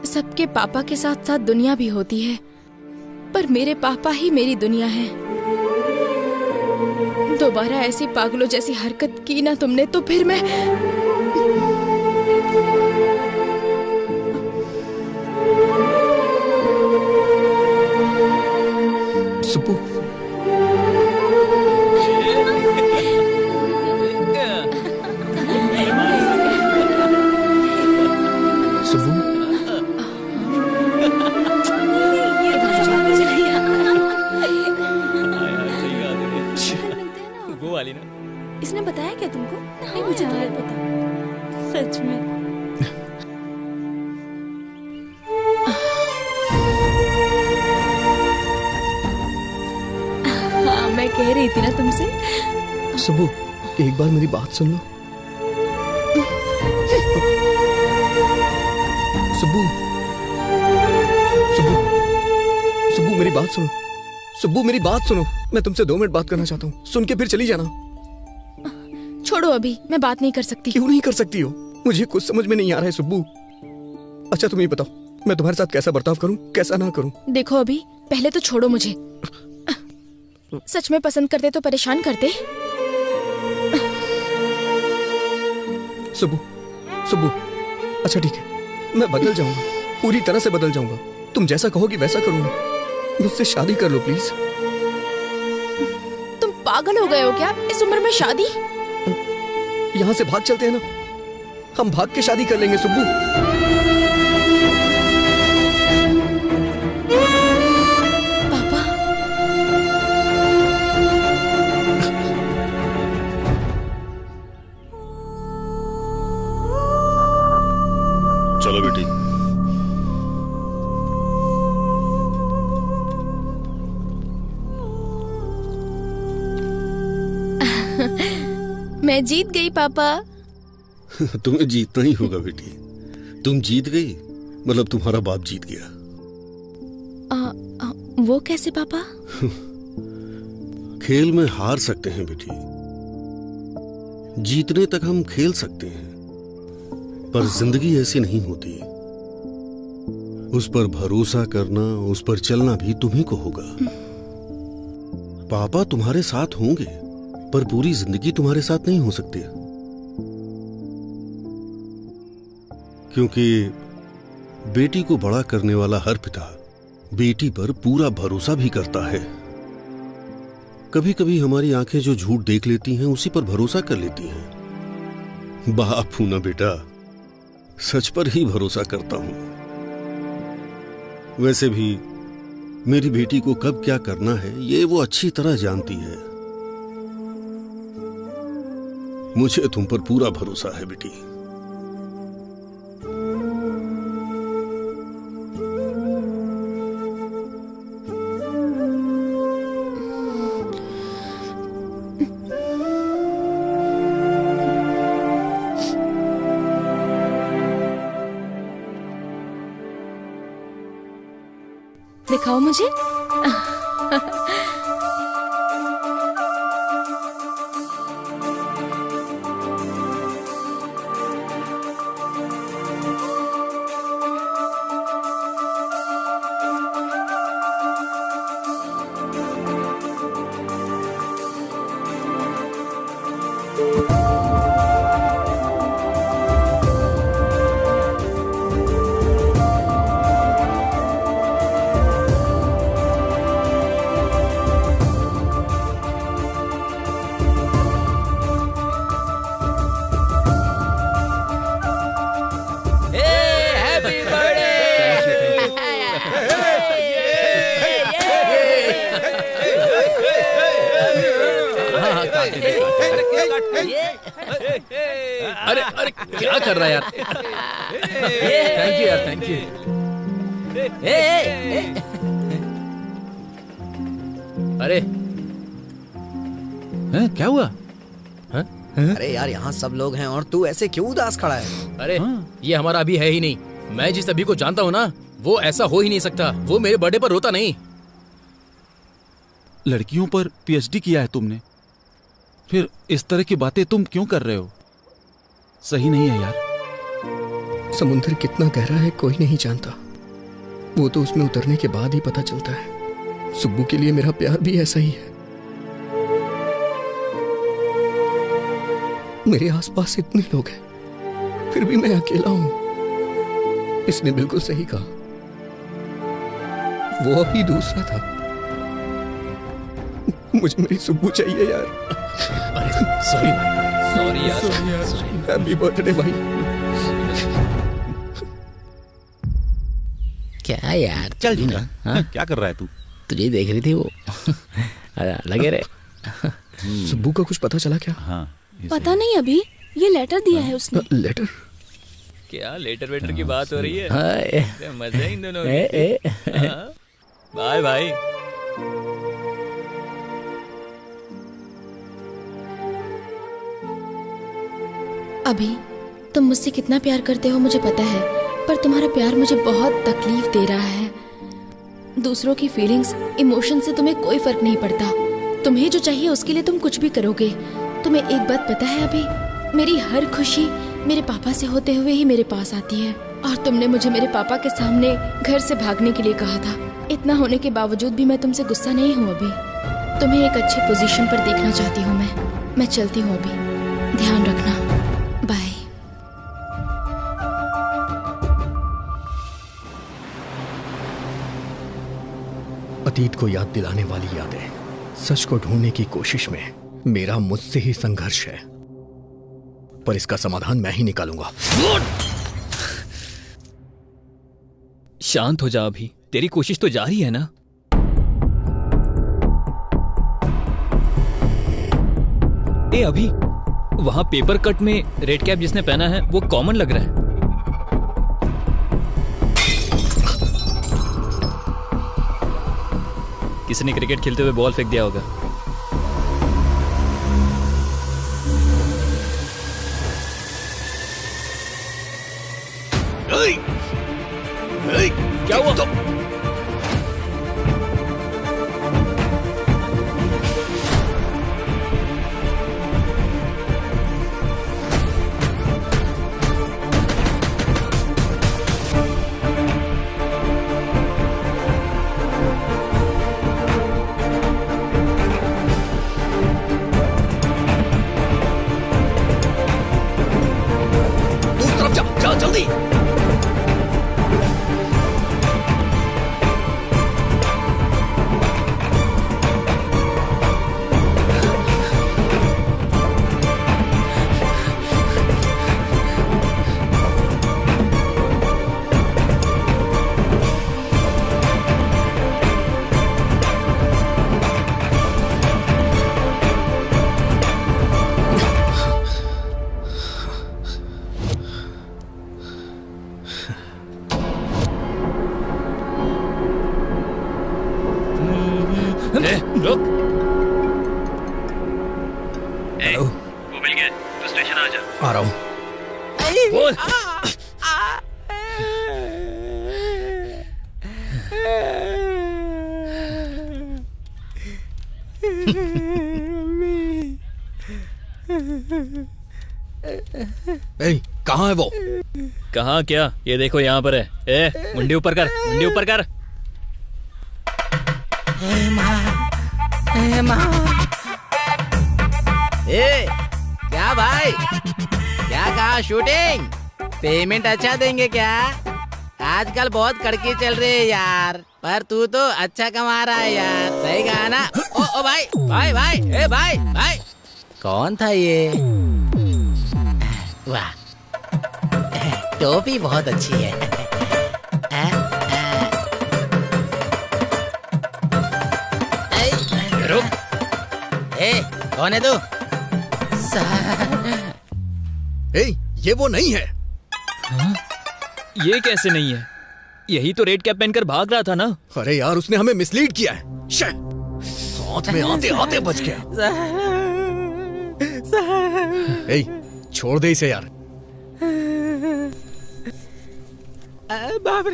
सबके पापा के साथ साथ दुनिया भी होती है, पर मेरे पापा ही मेरी दुनिया है। दोबारा ऐसी पागलों जैसी हरकत की ना तुमने तो फिर मैं सुब्बू। सुब्बू। वो वाली ना। इसने बताया क्या तुमको? नहीं, मुझे तो नहीं पता। सच में। हाँ, मैं कह रही थी ना तुमसे। सुब्बू, एक बार मेरी बात सुन लो। सुब्बू। सुब्बू। सुब्बू मेरी बात सुनो। सुब्बू मेरी बात सुनो। मैं तुमसे 2 मिनट बात करना चाहता हूँ, सुन के फिर चली जाना। छोड़ो, अभी मैं बात नहीं कर सकती। क्यों नहीं कर सकती हो? मुझे कुछ समझ में नहीं आ रहा है सुब्बू। अच्छा तुम ही बताओ, मैं तुम्हारे साथ कैसा बर्ताव करूं, कैसा ना करूं? देखो अभी, पहले तो छोड़ो मुझे। सच में पसंद करते तो परेशान करते। सुब्बू। सुब्बू। अच्छा ठीक है, मैं बदल जाऊंगा, पूरी तरह से बदल जाऊंगा। तुम जैसा कहोगी वैसा करूंगा। मुझसे शादी कर लो प्लीज। तुम पागल हो गए हो क्या? इस उम्र में शादी? यहाँ से भाग चलते हैं ना, हम भाग के शादी कर लेंगे सुब्बू। पापा। चलो बेटी। मैं जीत गई पापा। तुम्हें जीतना ही होगा बेटी। तुम जीत गई, मतलब तुम्हारा बाप जीत गया। वो कैसे पापा? खेल में हार सकते हैं बेटी, जीतने तक हम खेल सकते हैं, पर जिंदगी ऐसी नहीं होती। उस पर भरोसा करना, उस पर चलना भी तुम्ही को होगा। पापा तुम्हारे साथ होंगे, पर पूरी जिंदगी तुम्हारे साथ नहीं हो सकती, क्योंकि बेटी को बड़ा करने वाला हर पिता बेटी पर पूरा भरोसा भी करता है। कभी कभी हमारी आंखें जो झूठ देख लेती हैं, उसी पर भरोसा कर लेती हैं। बाप हूं ना बेटा, सच पर ही भरोसा करता हूं। वैसे भी मेरी बेटी को कब क्या करना है, ये वो अच्छी तरह जानती है। मुझे तुम पर पूरा भरोसा है बेटी। दिखाओ मुझे। अरे अरे क्या कर रहा है यार? थैंक यू यार, थैंक यू। अरे क्या हुआ? अरे यार यहाँ सब लोग हैं और तू ऐसे क्यों उदास खड़ा है? अरे ये हमारा अभी है ही नहीं। मैं जिस अभी को जानता हूँ ना, वो ऐसा हो ही नहीं सकता। वो मेरे बर्थडे पर रोता नहीं। लड़कियों पर पीएचडी किया है तुमने, फिर इस तरह की बातें तुम क्यों कर रहे हो? सही नहीं है यार। समुद्र कितना गहरा है कोई नहीं जानता, वो तो उसमें उतरने के बाद ही पता चलता है। सुब्बू के लिए मेरा प्यार भी ऐसा ही है। मेरे आसपास इतने लोग हैं, फिर भी मैं अकेला हूं। इसने बिल्कुल सही कहा, वो अभी दूसरा था। मुझे मेरी सुब्बू चाहिए यार। अरे सॉरी भाई, सॉरी यार। हैप्पी बर्थडे भाई। क्या यार, चल ना। क्या कर रहा है तू? तुझे देख रही थी वो। लगे रे। सुब्बू का कुछ पता चला क्या? हाँ पता नहीं, अभी ये लेटर दिया है उसने। लेटर? क्या लेटर वेटर की बात हो रही है? मजा इन दोनों। बाय भाई। अभी तुम मुझसे कितना प्यार करते हो मुझे पता है, पर तुम्हारा प्यार मुझे बहुत तकलीफ दे रहा है। दूसरों की फीलिंग्स, इमोशन से तुम्हें कोई फर्क नहीं पड़ता। तुम्हें जो चाहिए उसके लिए तुम कुछ भी करोगे। तुम्हें एक बात पता है अभी, मेरी हर खुशी मेरे पापा से होते हुए ही मेरे पास आती है। और तुमने मुझे मेरे पापा के सामने घर से भागने के लिए कहा था। इतना होने के बावजूद भी मैं तुमसे गुस्सा नहीं हूँ अभी। तुम्हें एक अच्छी पोजीशन पर देखना चाहती हूँ मैं चलती हूँ अभी। ध्यान रखना, बाय। अतीत को याद दिलाने वाली यादें, सच को ढूंढने की कोशिश में मेरा मुझसे ही संघर्ष है, पर इसका समाधान मैं ही निकालूंगा। शांत हो जा अभी, तेरी कोशिश तो जारी है ना। ए अभी, वहां पेपर कट में रेड कैप जिसने पहना है वो कॉमन लग रहा है। किसी ने क्रिकेट खेलते हुए बॉल फेंक दिया होगा। क्या हुआ? तो जल्दी। रुक। हेलो, वो मिल गया, तू स्टेशन आ जा। आ रहा हूँ। बोल। कहाँ है वो? कहाँ क्या? ये देखो यहाँ पर है। ए, मुंडी ऊपर कर, मुंडी ऊपर कर। ए, क्या भाई, क्या कहा शूटिंग? पेमेंट अच्छा देंगे क्या? आजकल बहुत कड़की चल रही है यार, पर तू तो अच्छा कमा रहा है यार। सही कहा ना? ओ भाई भाई भाई, ए भाई भाई, कौन था ये? वाह, टोपी बहुत अच्छी है। रुक। ए, कौन है तू? ए, ये वो नहीं है। हाँ? ये कैसे नहीं है? यही तो रेड कैप पहनकर भाग रहा था ना। अरे यार, उसने हमें मिसलीड किया है। हाथ में आते आते बच गया। ए, छोड़ दे इसे यार। बाप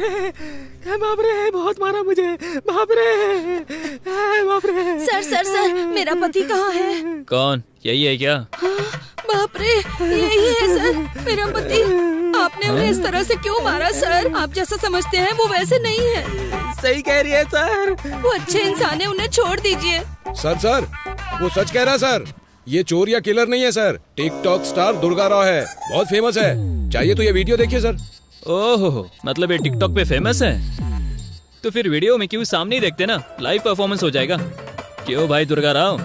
रे, बहुत मारा मुझे। बाप रे। सर, मेरा पति कहाँ है? कौन? यही है क्या? बाप रे, यही है सर, मेरा पति। आपने उन्हें इस तरह से क्यों मारा सर? आप जैसा समझते हैं वो वैसे नहीं है। सही कह रही है सर। वो अच्छे इंसान है, उन्हें छोड़ दीजिए। सर, वो सच कह रहा है सर। ये चोर या किलर नहीं है sir. TikTok star Durga Rao है, बहुत फेमस है। चाहिए तो ये वीडियो देखिए सर। ओहो, मतलब ये टिकटॉक पे फेमस है? तो फिर वीडियो में क्यों सामने ही देखते ना, लाइव परफॉर्मेंस हो जाएगा। क्यों भाई दुर्गा राव?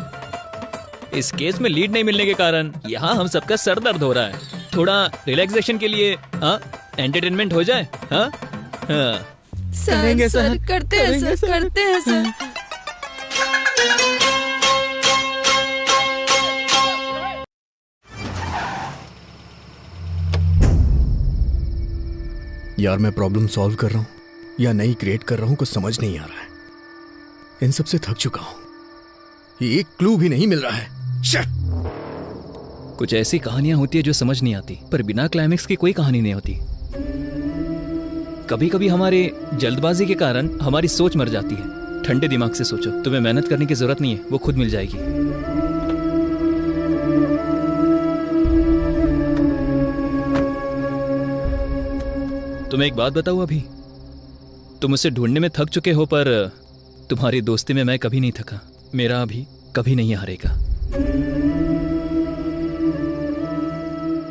इस केस में लीड नहीं मिलने के कारण यहाँ हम सबका सर दर्द हो रहा है। थोड़ा रिलैक्सेशन के लिए एंटरटेनमेंट हो जाए। सर, करते हैं सर। यार, मैं प्रॉब्लम सॉल्व कर रहा हूँ या नई क्रिएट कर रहा हूँ, कुछ समझ नहीं आ रहा है। इन सब से थक चुका हूँ। एक क्लू भी नहीं मिल रहा है। कुछ ऐसी कहानियां होती है जो समझ नहीं आती, पर बिना क्लाइमेक्स की कोई कहानी नहीं होती। कभी कभी हमारे जल्दबाजी के कारण हमारी सोच मर जाती है। ठंडे दिमाग से सोचो, तुम्हें मेहनत करने की जरूरत नहीं है, वो खुद मिल जाएगी। तुम्हें एक बात बताऊं, अभी तुम उसे ढूंढने में थक चुके हो, पर तुम्हारी दोस्ती में मैं कभी नहीं थका। मेरा अभी कभी नहीं हारेगा।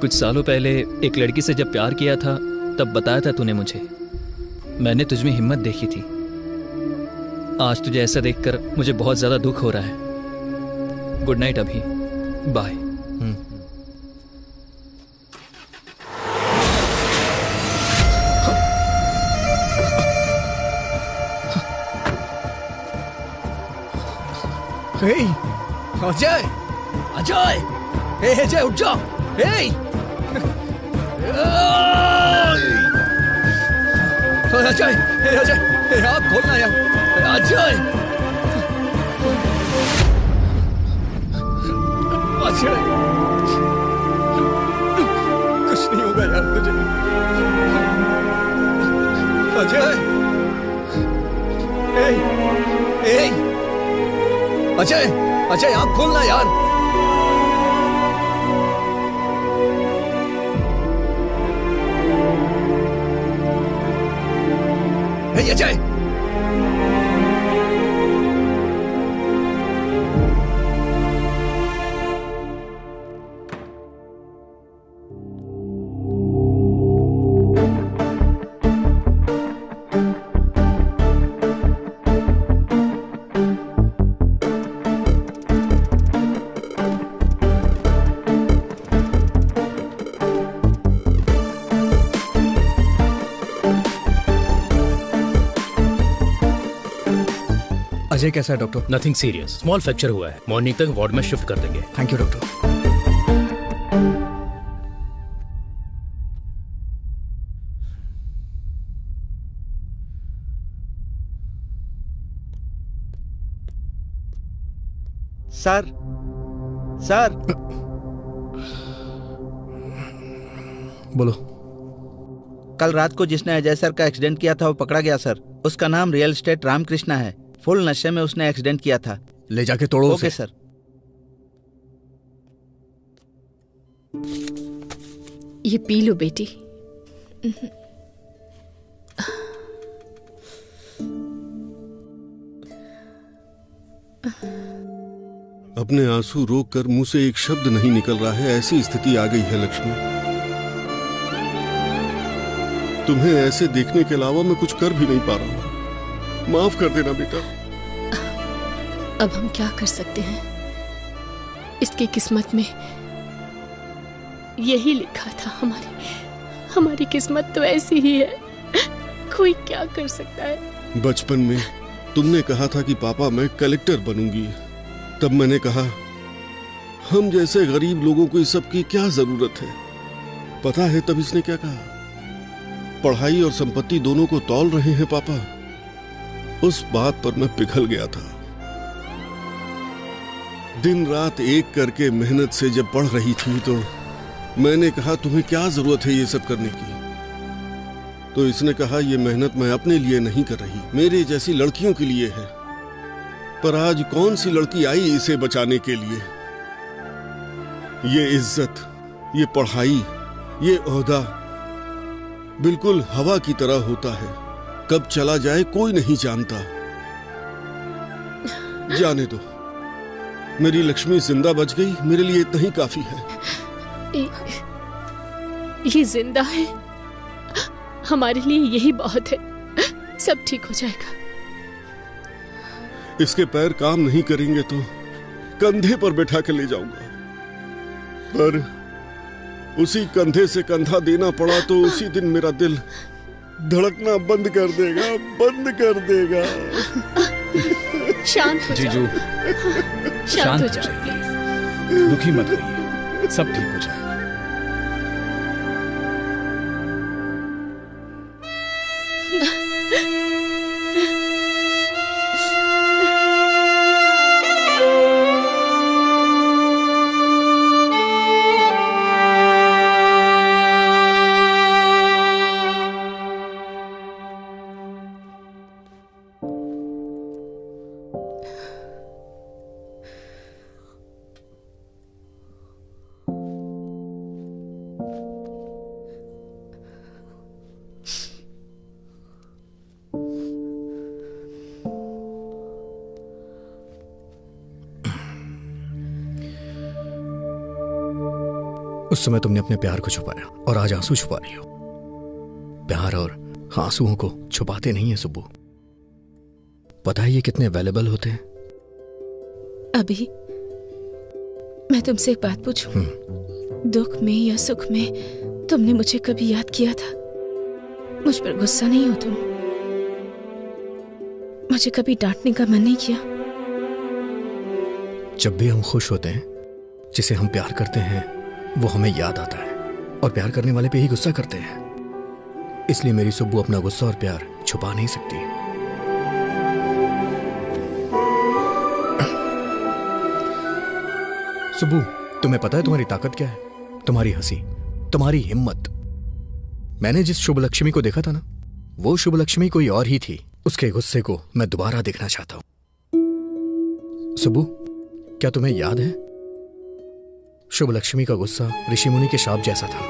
कुछ सालों पहले एक लड़की से जब प्यार किया था, तब बताया था तूने मुझे। मैंने तुझमें हिम्मत देखी थी। आज तुझे ऐसा देखकर मुझे बहुत ज्यादा दुख हो रहा है। गुड नाइट अभी, बाय। अजय, अजय उठ जा। अजय, आप खोलना यार। अजय, कुछ नहीं होगा यार तुझे। अजय, अजय, आप खोलना यार। अजय, अजय कैसा है doctor? Nothing serious, small fracture हुआ है। मॉर्निंग तक वार्ड में शिफ्ट कर देंगे। Thank you doctor. सर बोलो। कल रात को जिसने अजय सर का एक्सीडेंट किया था वो पकड़ा गया सर। उसका नाम रियल एस्टेट रामकृष्णा है। फुल नशे में उसने एक्सीडेंट किया था। ले जाके तोड़ो ओके सर। ये पी लो बेटी। अपने आंसू रोककर मुंह से एक शब्द नहीं निकल रहा है, ऐसी स्थिति आ गई है लक्ष्मी। तुम्हें ऐसे देखने के अलावा मैं कुछ कर भी नहीं पा रहा हूं। माफ कर देना बेटा। अब हम क्या कर सकते हैं? इसकी किस्मत में यही लिखा था। हमारी किस्मत तो ऐसी ही है। कोई क्या कर सकता है? बचपन में तुमने कहा था कि पापा मैं कलेक्टर बनूंगी। तब मैंने कहा हम जैसे गरीब लोगों को इस सब की क्या जरूरत है? पता है तब इसने क्या कहा? पढ़ाई और संपत्ति दोनों को तौल रहे हैं पापा। उस बात पर मैं पिघल गया था। दिन रात एक करके मेहनत से जब पढ़ रही थी तो मैंने कहा तुम्हें क्या जरूरत है ये सब करने की? तो इसने कहा ये मेहनत मैं अपने लिए नहीं कर रही, मेरे जैसी लड़कियों के लिए है। पर आज कौन सी लड़की आई इसे बचाने के लिए? ये इज्जत, ये पढ़ाई, ये ओहदा बिल्कुल हवा की तरह होता है, कब चला जाए कोई नहीं जानता। जाने दो, मेरी लक्ष्मी जिंदा बच गई, मेरे लिए इतना ही काफी है। ये जिंदा है, हमारे लिए यही बहुत है। सब ठीक हो जाएगा। इसके पैर काम नहीं करेंगे तो कंधे पर बैठा के ले जाऊंगा, पर उसी कंधे से कंधा देना पड़ा तो उसी दिन मेरा दिल धड़कना बंद कर देगा, बंद कर देगा। शांत हो जीजू, शांत हो जाओ प्लीज। दुखी मत होइए, सब ठीक हो जाएगा। उस समय तुमने अपने प्यार को छुपाया और आज आंसू छुपा रही हो। प्यार और आंसुओं को छुपाते नहीं है सुब्बू। पता है ये कितने वैल्यूएबल होते हैं? अभी मैं तुमसे एक बात पूछूं? दुख में या सुख में तुमने मुझे कभी याद किया था? मुझ पर गुस्सा नहीं हो तुम? मुझे कभी डांटने का मन नहीं किया? जब भी हम खुश होते हैं, जिसे हम प्यार करते हैं वो हमें याद आता है, और प्यार करने वाले पे ही गुस्सा करते हैं। इसलिए मेरी सुब्बू अपना गुस्सा और प्यार छुपा नहीं सकती। सुब्बू, तुम्हें पता है तुम्हारी ताकत क्या है? तुम्हारी हंसी, तुम्हारी हिम्मत। मैंने जिस शुभ लक्ष्मी को देखा था ना, वो शुभ लक्ष्मी कोई और ही थी। उसके गुस्से को मैं दोबारा देखना चाहता हूं। सुब्बू, क्या तुम्हें याद है शुभ लक्ष्मी का गुस्सा ऋषि मुनि के शाप जैसा था।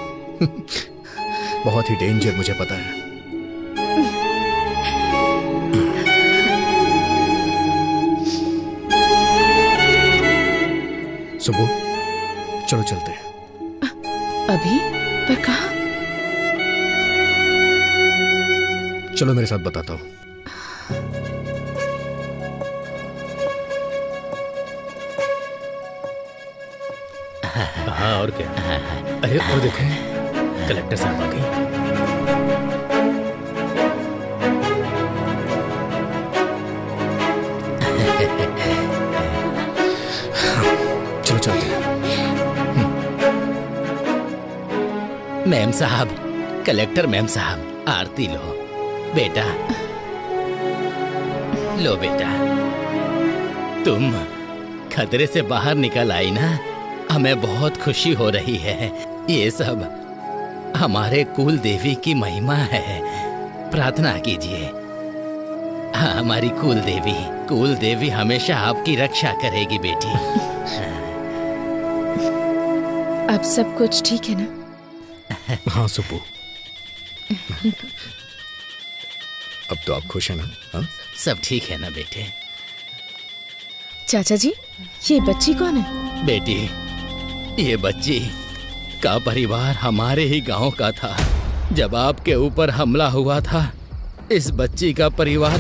बहुत ही डेंजर, मुझे पता है। सुबह चलो चलते हैं। अभी? पर कहाँ? चलो मेरे साथ बताता हूँ। हाँ और क्या? अरे और देखो, कलेक्टर साहब आ गई। चलो चलते हैं। मैम साहब, कलेक्टर मैम साहब, आरती लो बेटा। लो बेटा, तुम खतरे से बाहर निकल आई ना, हमें बहुत खुशी हो रही है। ये सब हमारे कुल देवी की महिमा है। प्रार्थना कीजिए। हाँ, हमारी कुल देवी हमेशा आपकी रक्षा करेगी बेटी। अब सब कुछ ठीक है ना? हाँ सुब्बू, अब तो आप खुश हैं ना? हाँ? सब ठीक है ना बेटे? चाचा जी, ये बच्ची कौन है? बेटी, ये बच्ची का परिवार हमारे ही गांव का था। जब आपके ऊपर हमला हुआ था, इस बच्ची का परिवार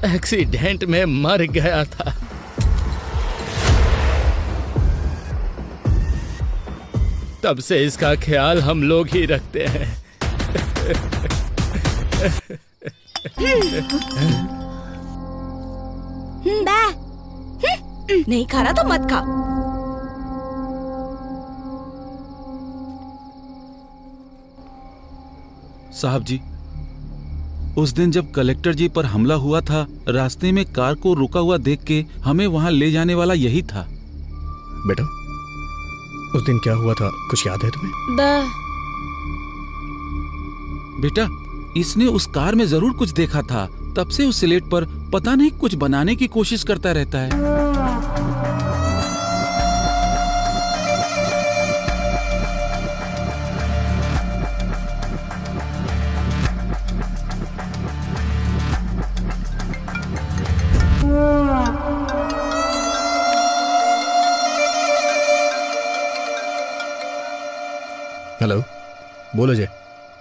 एक्सीडेंट में मर गया था। तब से इसका ख्याल हम लोग ही रखते हैं। नहीं खा रहा तो मत खा। साहब जी, उस दिन जब कलेक्टर जी पर हमला हुआ था, रास्ते में कार को रुका हुआ देख के हमें वहां ले जाने वाला यही था। बेटा, उस दिन क्या हुआ था, कुछ याद है तुम्हें? बेटा, इसने उस कार में जरूर कुछ देखा था, तब से उस स्लेट पर पता नहीं कुछ बनाने की कोशिश करता रहता है। हेलो, बोलो जय,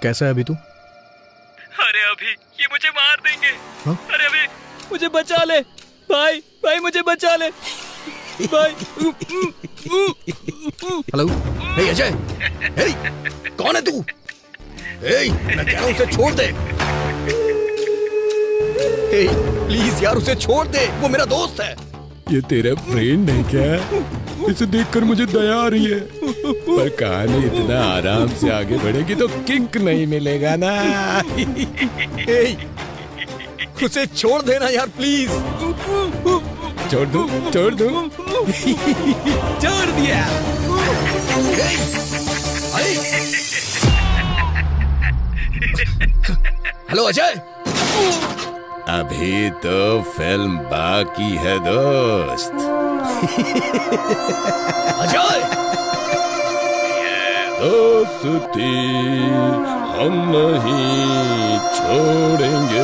कैसा है अभी तू? अरे अभी ये मुझे मार देंगे। हाँ? अरे अभी मुझे बचा ले भाई, भाई मुझे बचा ले भाई। हेलो, हे अजय, हे, कौन है तू? हे, मैं कह रहा हूं उसे छोड़ दे। हे, प्लीज यार उसे छोड़ दे, वो मेरा दोस्त है। ये तेरा फ्रेंड है क्या? इसे देखकर मुझे दया आ रही है, पर कहानी इतना आराम से आगे बढ़ेगी तो किंक नहीं मिलेगा ना। उसे छोड़ देना यार प्लीज। छोड़ दो, छोड़ दो। छोड़ दिया। हेलो अजय। अभी तो फिल्म बाकी है दोस्त। अजय, दोस्ती हम नहीं छोड़ेंगे।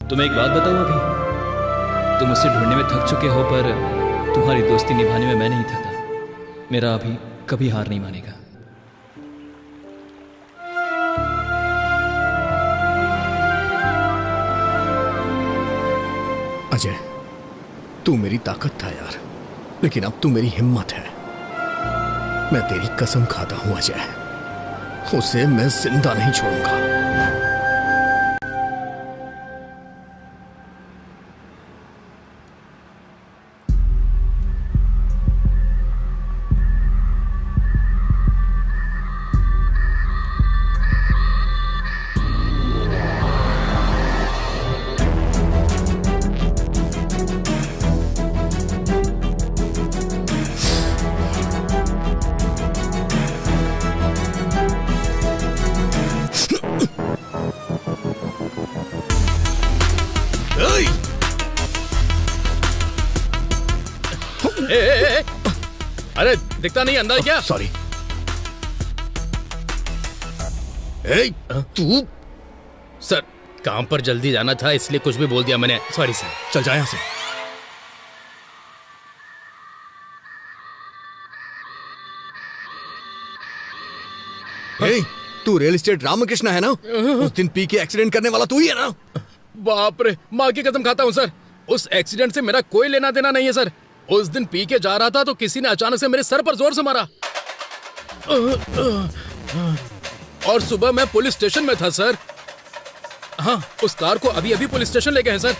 तुम्हें एक बात बताऊं, अभी तुम मुझसे ढूंढने में थक चुके हो, पर तुम्हारी दोस्ती निभाने में मैं नहीं थका। मेरा अभी कभी हार नहीं मानेगा। अजय, तू मेरी ताकत था यार, लेकिन अब तू मेरी हिम्मत है। मैं तेरी कसम खाता हूं अजय, उसे मैं जिंदा नहीं छोड़ूंगा। अरे दिखता नहीं अंदर क्या? सॉरी। तू? सर, काम पर जल्दी जाना था इसलिए कुछ भी बोल दिया मैंने। Sorry sir. चल जा यहां से। तू रियल एस्टेट रामकृष्ण है ना? उस दिन पी के एक्सीडेंट करने वाला तू ही है ना? बाप रे, माँ की कसम खाता हूँ सर, उस एक्सीडेंट से मेरा कोई लेना देना नहीं है सर। उस दिन पी के जा रहा था तो किसी ने अचानक से मेरे सर पर जोर से मारा और सुबह मैं पुलिस स्टेशन में था सर। हाँ, उस कार को अभी अभी पुलिस स्टेशन ले गए हैं सर।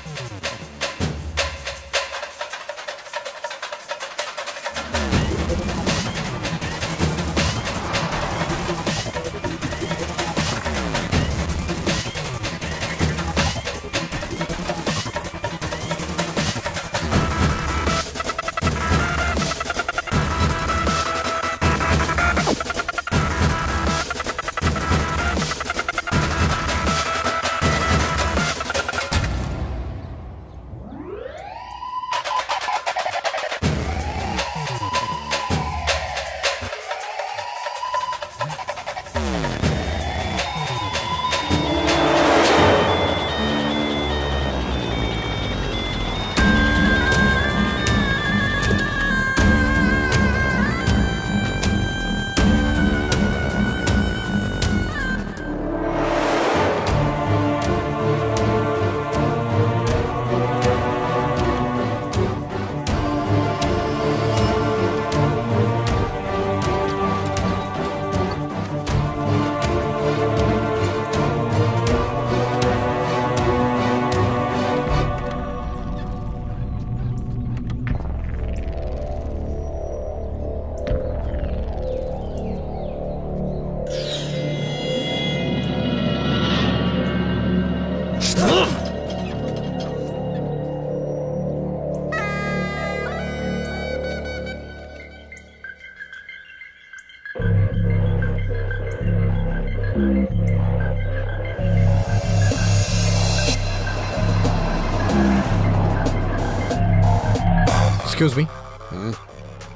एक्सक्यूज मी,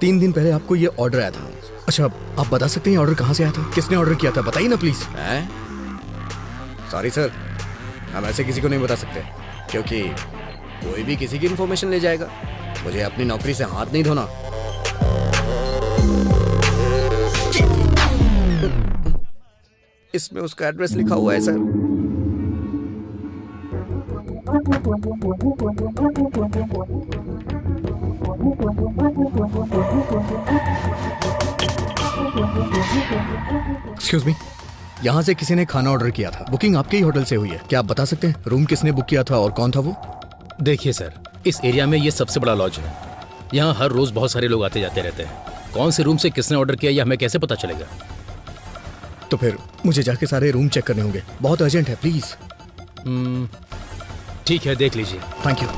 3 दिन पहले आपको ये ऑर्डर आया था। अच्छा, आप बता सकते हैं ऑर्डर कहाँ से आया था, किसने ऑर्डर किया था, बताइए ना प्लीज। सॉरी सर, हम ऐसे किसी को नहीं बता सकते, क्योंकि कोई भी किसी की इन्फॉर्मेशन ले जाएगा। मुझे अपनी नौकरी से हाथ नहीं धोना। इसमें उसका एड्रेस लिखा हुआ है सर। एक्सक्यूज मी, यहाँ से किसी ने खाना ऑर्डर किया था। बुकिंग आपके ही होटल से हुई है, क्या आप बता सकते हैं रूम किसने बुक किया था और कौन था वो? देखिए सर, इस एरिया में ये सबसे बड़ा लॉज है। यहाँ हर रोज बहुत सारे लोग आते जाते रहते हैं। कौन से रूम से किसने ऑर्डर किया ये हमें कैसे पता चलेगा? तो फिर मुझे जाके सारे रूम चेक करने होंगे, बहुत अर्जेंट है, प्लीज। ठीक है, देख लीजिए। Thank you.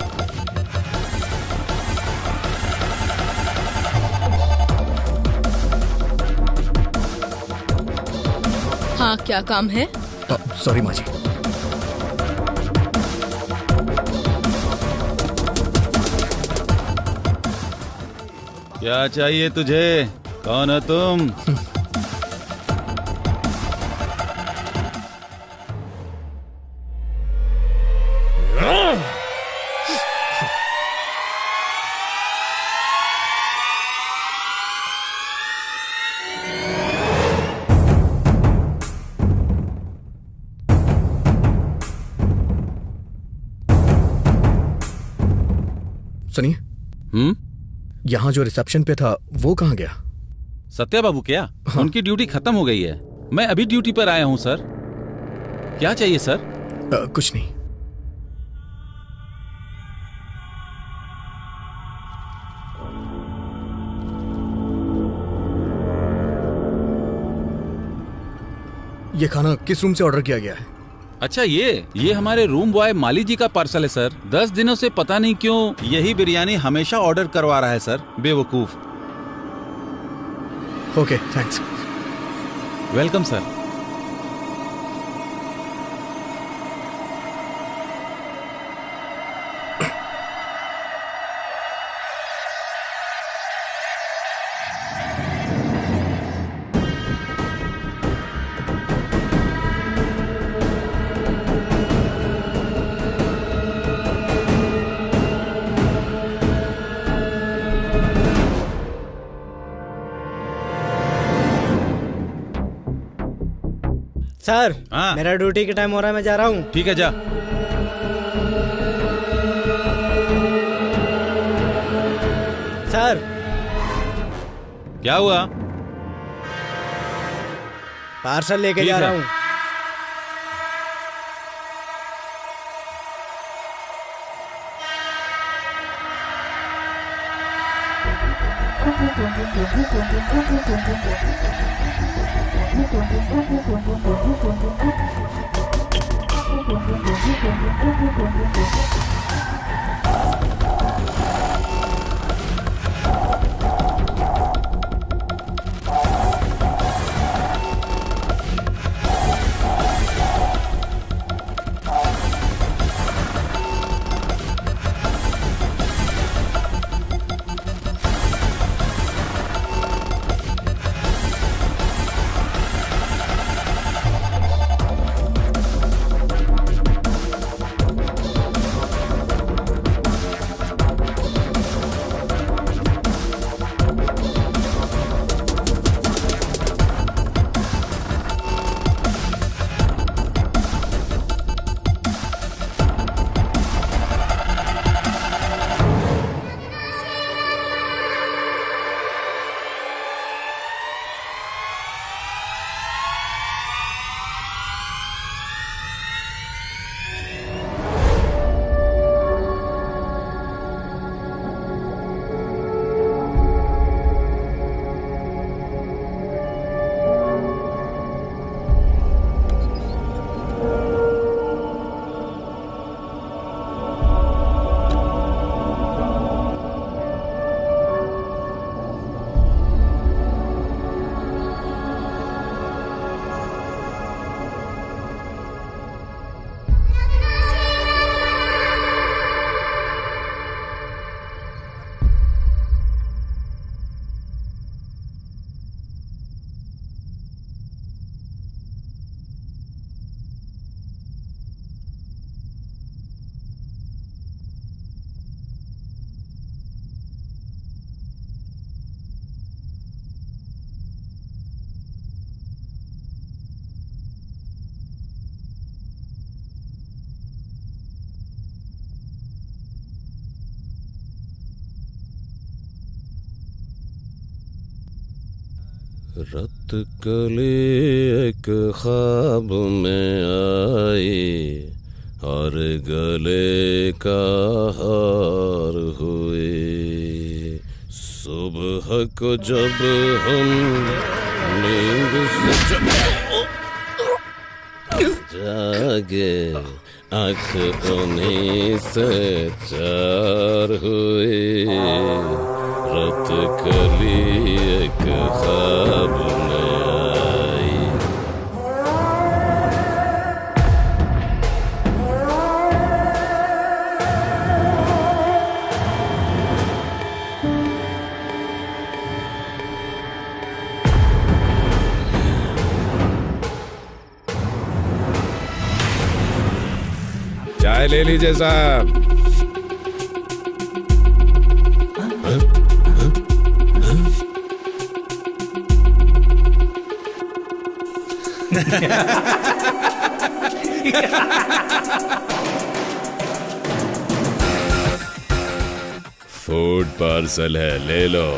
हाँ, क्या काम है? सॉरी माँ जी। क्या चाहिए तुझे? कौन हो तुम? सुनिए, यहाँ जो रिसेप्शन पे था वो कहाँ गया? सत्या बाबू क्या? हाँ। उनकी ड्यूटी खत्म हो गई है। मैं अभी ड्यूटी पर आया हूँ सर। क्या चाहिए सर? कुछ नहीं। ये खाना किस रूम से ऑर्डर किया गया है? अच्छा, ये हमारे रूम बॉय माली जी का पार्सल है सर। 10 दिनों से पता नहीं क्यों यही बिरयानी हमेशा ऑर्डर करवा रहा है सर, बेवकूफ। Okay, thanks. Welcome sir. Sir, मेरा ड्यूटी के टाइम हो रहा है, मैं जा रहा हूँ। ठीक है, जा। सर, क्या हुआ? पार्सल लेके जा रहा हूँ। रत कले एक ख्वाब में आई और गले का हार हुए। सुबह को जब हम नींद से जागे आँख उन्हीं से चार हुए। रत कली एक ख्वाब में आई। चाय ले लीजिए साहब। फूड पार्सल है, ले लो।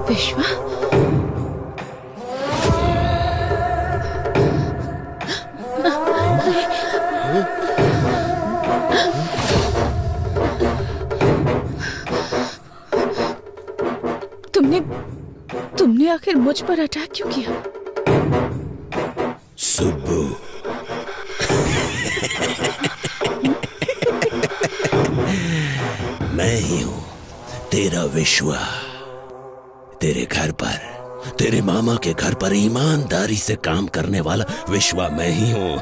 विश्वा, तुमने आखिर मुझ पर अटैक क्यों किया? सुब्बू, मैं ही हूँ तेरा विश्वा। तेरे घर पर, तेरे मामा के घर पर ईमानदारी से काम करने वाला विश्वा मैं ही हूँ।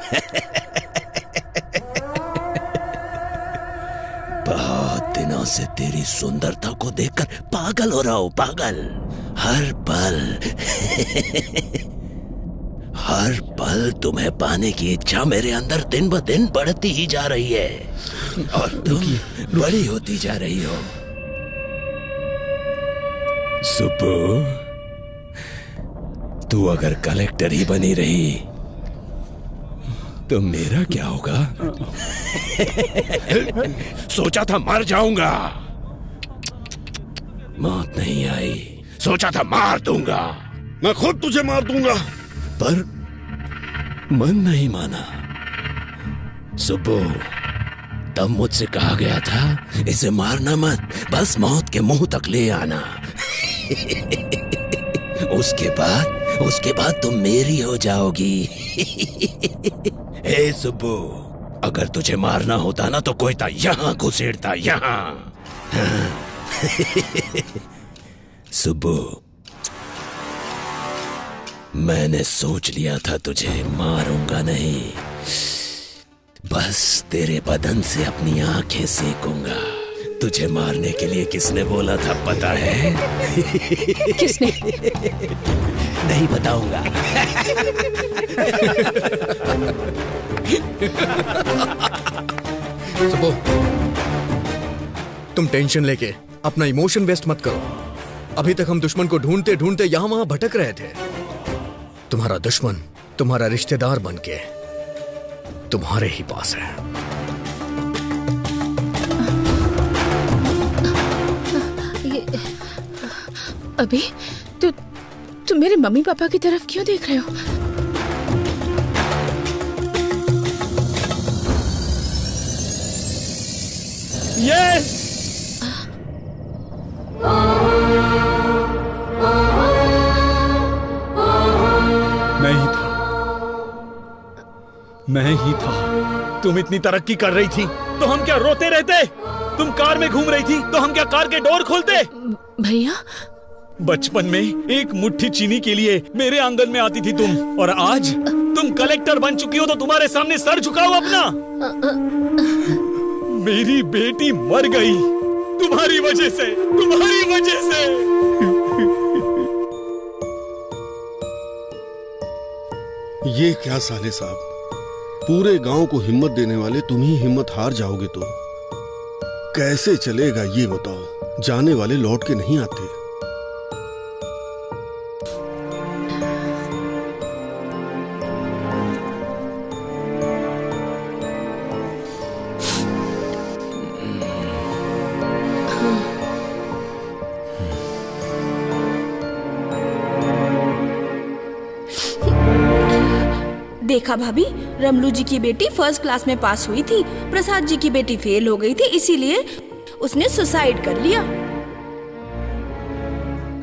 बहुत दिनों से तेरी सुंदरता को देखकर पागल हो रहा हूँ, पागल। हर पल तुम्हें पाने की इच्छा मेरे अंदर दिन ब दिन बढ़ती ही जा रही है और तुम बड़ी होती जा रही हो। सुब्बू, तू अगर कलेक्टर ही बनी रही तो मेरा क्या होगा? सोचा था मर जाऊंगा, मौत नहीं आई। सोचा था मार दूंगा, मैं खुद तुझे मार दूंगा, पर मन नहीं माना। सुब्बू, तब मुझसे कहा गया था इसे मारना मत, बस मौत के मुंह तक ले आना। उसके बाद तुम मेरी हो जाओगी। हे सुब्बू, अगर तुझे मारना होता ना तो कोई था यहाँ घुसेड़ता, यहाँ। सुब्बू, मैंने सोच लिया था तुझे मारूंगा नहीं, बस तेरे बदन से अपनी आंखें सेकूंगा। तुझे मारने के लिए किसने बोला था पता है? किसने? नहीं बताऊंगा। सुबो, तुम टेंशन लेके अपना इमोशन वेस्ट मत करो। अभी तक हम दुश्मन को ढूंढते ढूंढते यहां वहां भटक रहे थे। तुम्हारा दुश्मन तुम्हारा रिश्तेदार बनके तुम्हारे ही पास है। अभी तुम मेरे मम्मी पापा की तरफ क्यों देख रहे हो? यस! मैं ही था। तुम इतनी तरक्की कर रही थी तो हम क्या रोते रहते? तुम कार में घूम रही थी तो हम क्या कार के डोर खोलते? भैया, बचपन में एक मुट्ठी चीनी के लिए मेरे आंगन में आती थी तुम, और आज तुम कलेक्टर बन चुकी हो तो तुम्हारे सामने सर झुकाओ अपना। मेरी बेटी मर गई तुम्हारी वजह से, तुम्हारी वजह से। ये क्या साले साहब, पूरे गांव को हिम्मत देने वाले तुम ही हिम्मत हार जाओगे तो कैसे चलेगा ये बताओ। जाने वाले लौट के नहीं आते। देखा भाभी, रमलू जी की बेटी फर्स्ट क्लास में पास हुई थी, प्रसाद जी की बेटी फेल हो गई थी, इसीलिए उसने सुसाइड कर लिया।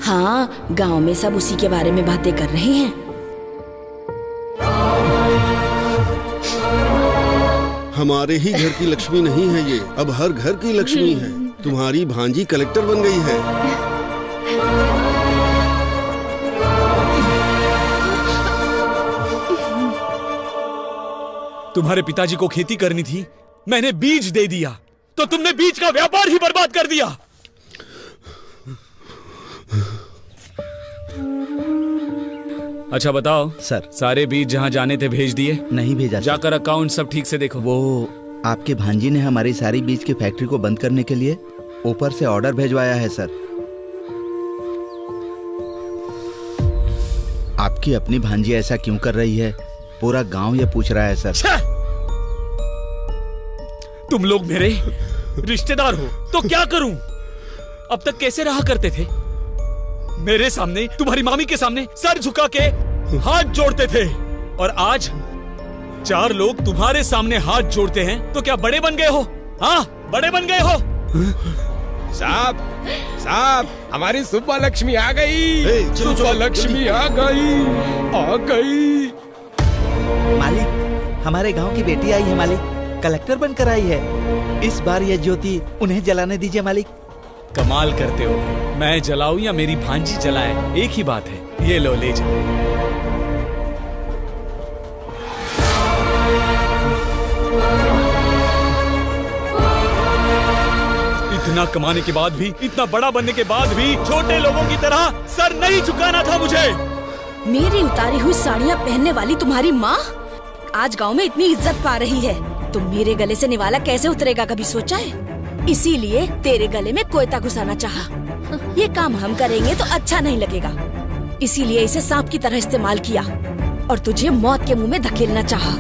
हाँ, गांव में सब उसी के बारे में बातें कर रहे हैं। हमारे ही घर की लक्ष्मी नहीं है ये, अब हर घर की लक्ष्मी है। तुम्हारी भांजी कलेक्टर बन गई है। तुम्हारे पिताजी को खेती करनी थी, मैंने बीज दे दिया, तो तुमने बीज का व्यापार ही बर्बाद कर दिया। अच्छा बताओ सर, सारे बीज जहां जाने थे भेज दिए? नहीं भेजा। जाकर अकाउंट सब ठीक से देखो। वो आपके भांजी ने हमारी सारी बीज की फैक्ट्री को बंद करने के लिए ऊपर से ऑर्डर भेजवाया है सर। आपकी अपनी भांजी ऐसा क्यों कर रही है, पूरा गांव ये पूछ रहा है सर। तुम लोग मेरे रिश्तेदार हो तो क्या करूं? अब तक कैसे रहा करते थे? मेरे सामने, तुम्हारी मामी के सामने सर झुका के हाथ जोड़ते थे, और आज 4 लोग तुम्हारे सामने हाथ जोड़ते हैं तो क्या बड़े बन गए हो? हाँ, बड़े बन गए हो। साहब, साहब, हमारी सुब्बा लक्ष्मी आ गई। सुब्बा लक्ष्मी आ गई, आ गई। मालिक, हमारे गांव की बेटी आई है मालिक, कलेक्टर बनकर आई है। इस बार ये ज्योति उन्हें जलाने दीजिए मालिक। कमाल करते हो, मैं जलाऊं या मेरी भांजी जलाए, एक ही बात है। ये लो, ले जाओ। इतना कमाने के बाद भी, इतना बड़ा बनने के बाद भी छोटे लोगों की तरह सर नहीं झुकाना था मुझे। मेरी उतारी हुई साड़ियाँ पहनने वाली तुम्हारी माँ आज गांव में इतनी इज्जत पा रही है, तो मेरे गले से निवाला कैसे उतरेगा, कभी सोचा है? इसीलिए तेरे गले में कोयता घुसाना चाहा। ये काम हम करेंगे तो अच्छा नहीं लगेगा, इसीलिए इसे सांप की तरह इस्तेमाल किया और तुझे मौत के मुंह में धकेलना चाहा।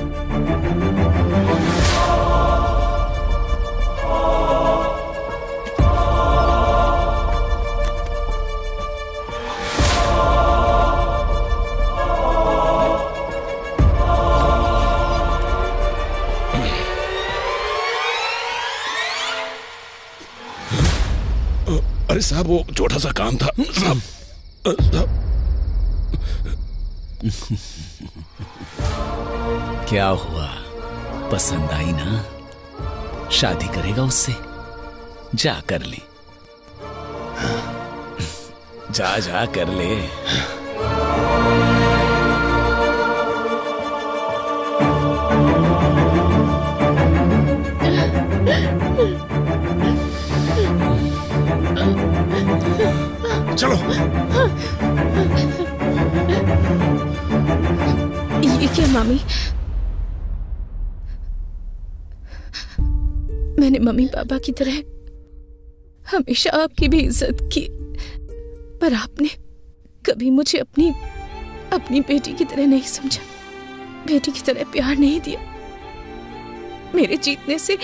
अरे साहब वो छोटा सा काम था साहब। क्या हुआ, पसंद आई ना? शादी करेगा उससे? जा कर ले, जा जा कर ले। चलो। ये क्या मामी? मैंने मम्मी पापा की तरह हमेशा आपकी भी इज्जत की, पर आपने कभी मुझे अपनी बेटी की तरह नहीं समझा, बेटी की तरह प्यार नहीं दिया। मेरे जीतने से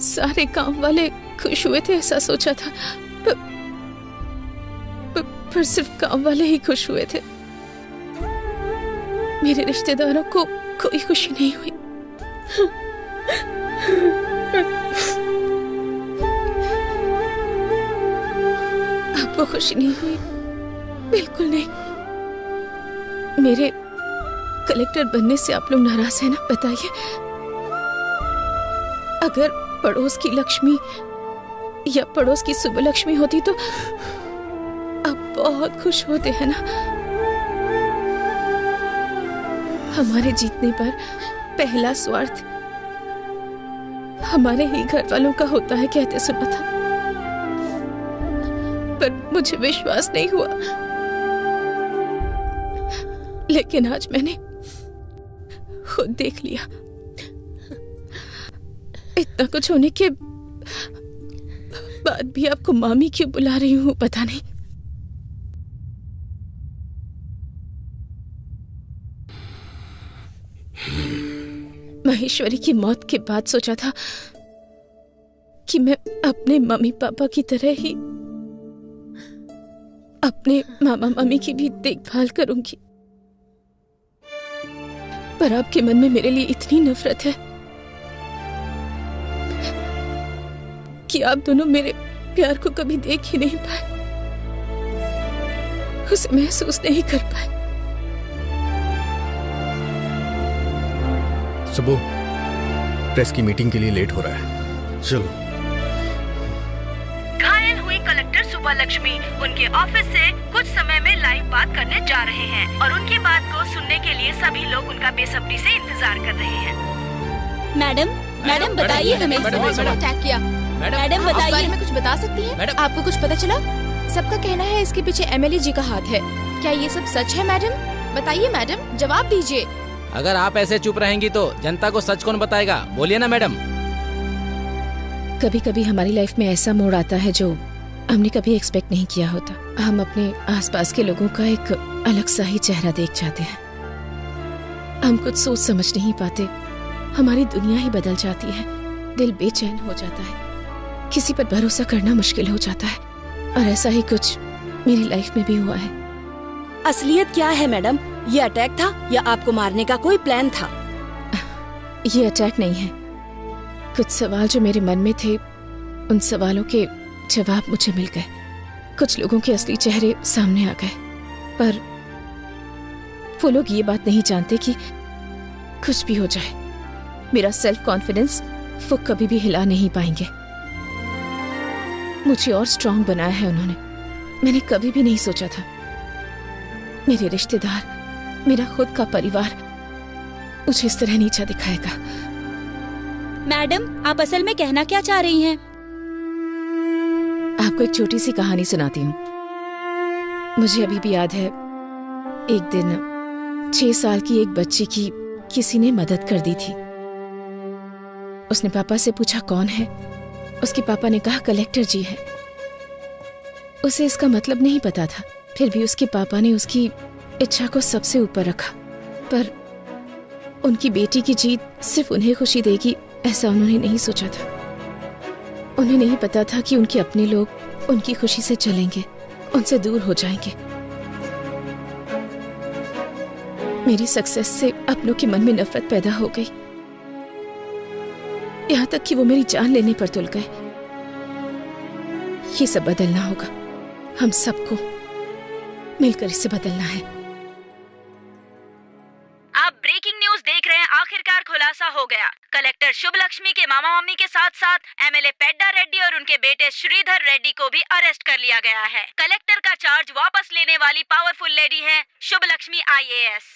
सारे गांव वाले खुश हुए थे ऐसा सोचा था, पर सिर्फ गांव वाले ही खुश हुए थे। मेरे रिश्तेदारों को कोई खुशी नहीं हुई। आपको खुशी नहीं हुई? बिल्कुल नहीं। मेरे कलेक्टर बनने से आप लोग नाराज हैं ना? बताइए। अगर पड़ोस की लक्ष्मी या पड़ोस की सुबह लक्ष्मी होती तो आप बहुत खुश होते हैं ना? हमारे जीतने पर पहला स्वार्थ हमारे ही घर वालों का होता है कहते सुना था, पर मुझे विश्वास नहीं हुआ। लेकिन आज मैंने खुद देख लिया। इतना कुछ होने के बाद भी आपको मामी क्यों बुला रही हूँ पता नहीं। महेश्वरी की मौत के बाद सोचा था कि मैं अपने मम्मी पापा की तरह ही अपने मामा मम्मी की भी देखभाल करूंगी, पर आपके मन में मेरे लिए इतनी नफरत है कि आप दोनों मेरे प्यार को कभी देख ही नहीं पाए, उसे महसूस नहीं कर पाए। सुबह प्रेस की मीटिंग के लिए लेट हो रहा है, चलो। घायल हुई कलेक्टर सुबह लक्ष्मी उनके ऑफिस से कुछ समय में लाइव बात करने जा रहे हैं और उनकी बात को सुनने के लिए सभी लोग उनका बेसब्री से इंतजार कर रहे हैं। मैडम बताइए हमें अटैक किया। मैडम बताइए, बारे में कुछ बता सकती हैं? आपको कुछ पता चला? सबका कहना है इसके पीछे एमएलए जी का हाथ है, क्या ये सब सच है? मैडम बताइए, मैडम जवाब दीजिए। अगर आप ऐसे चुप रहेंगी तो जनता को सच कौन बताएगा? बोलिए ना मैडम। कभी कभी हमारी लाइफ में ऐसा मोड़ आता है जो हमने कभी एक्सपेक्ट नहीं किया होता। हम अपने आसपास के लोगों का एक अलग सा ही चेहरा देख जाते हैं। हम कुछ सोच समझ नहीं पाते, हमारी दुनिया ही बदल जाती है, दिल बेचैन हो जाता है, किसी पर भरोसा करना मुश्किल हो जाता है, और ऐसा ही कुछ मेरी लाइफ में भी हुआ है। असलियत क्या है मैडम? ये अटैक था या आपको मारने का कोई प्लान था? ये अटैक नहीं है। कुछ सवाल जो मेरे मन में थे, उन सवालों के जवाब मुझे मिल गए। कुछ लोगों के असली चेहरे सामने आ गए, पर वो लोग ये बात नहीं जानते कि कुछ भी हो जाए, मेरा सेल्फ कॉन्फिडेंस वो कभी भी हिला नहीं पाएंगे। मुझे और स्ट्रांग बनाया है उन्होंने। मैंने कभी भी नहीं सोचा था मेरे रिश्तेदार, मेरा खुद का परिवार मुझे इस तरह नीचा दिखाएगा। मैडम आप असल में कहना क्या चाह रही हैं? आपको एक छोटी सी कहानी सुनाती हूँ। मुझे अभी भी याद है, एक दिन 6 साल की एक बच्ची की किसी ने मदद कर दी थी। उसने पापा से पूछा कौन है। उसके पापा ने कहा कलेक्टर जी है। उसे इसका मतलब नहीं पता था, फिर भी उसके पापा ने उसकी इच्छा को सबसे ऊपर रखा। पर उनकी बेटी की जीत सिर्फ उन्हें खुशी देगी ऐसा उन्होंने नहीं सोचा था। उन्हें नहीं पता था कि उनके अपने लोग उनकी खुशी से चलेंगे, उनसे दूर हो जाएंगे। मेरी सक्सेस से अपनों के मन में नफरत पैदा हो गई, यहाँ तक कि वो मेरी जान लेने पर तुल गए। ये सब बदलना होगा। हम सबको मिलकर इसे बदलना है। आप ब्रेकिंग न्यूज देख रहे हैं। आखिरकार खुलासा हो गया। कलेक्टर शुभ लक्ष्मी के मामा मम्मी के साथ साथ एमएलए पेड्डा रेड्डी और उनके बेटे श्रीधर रेड्डी को भी अरेस्ट कर लिया गया है। कलेक्टर का चार्ज वापस लेने वाली पावरफुल लेडी है शुभ लक्ष्मी IAS।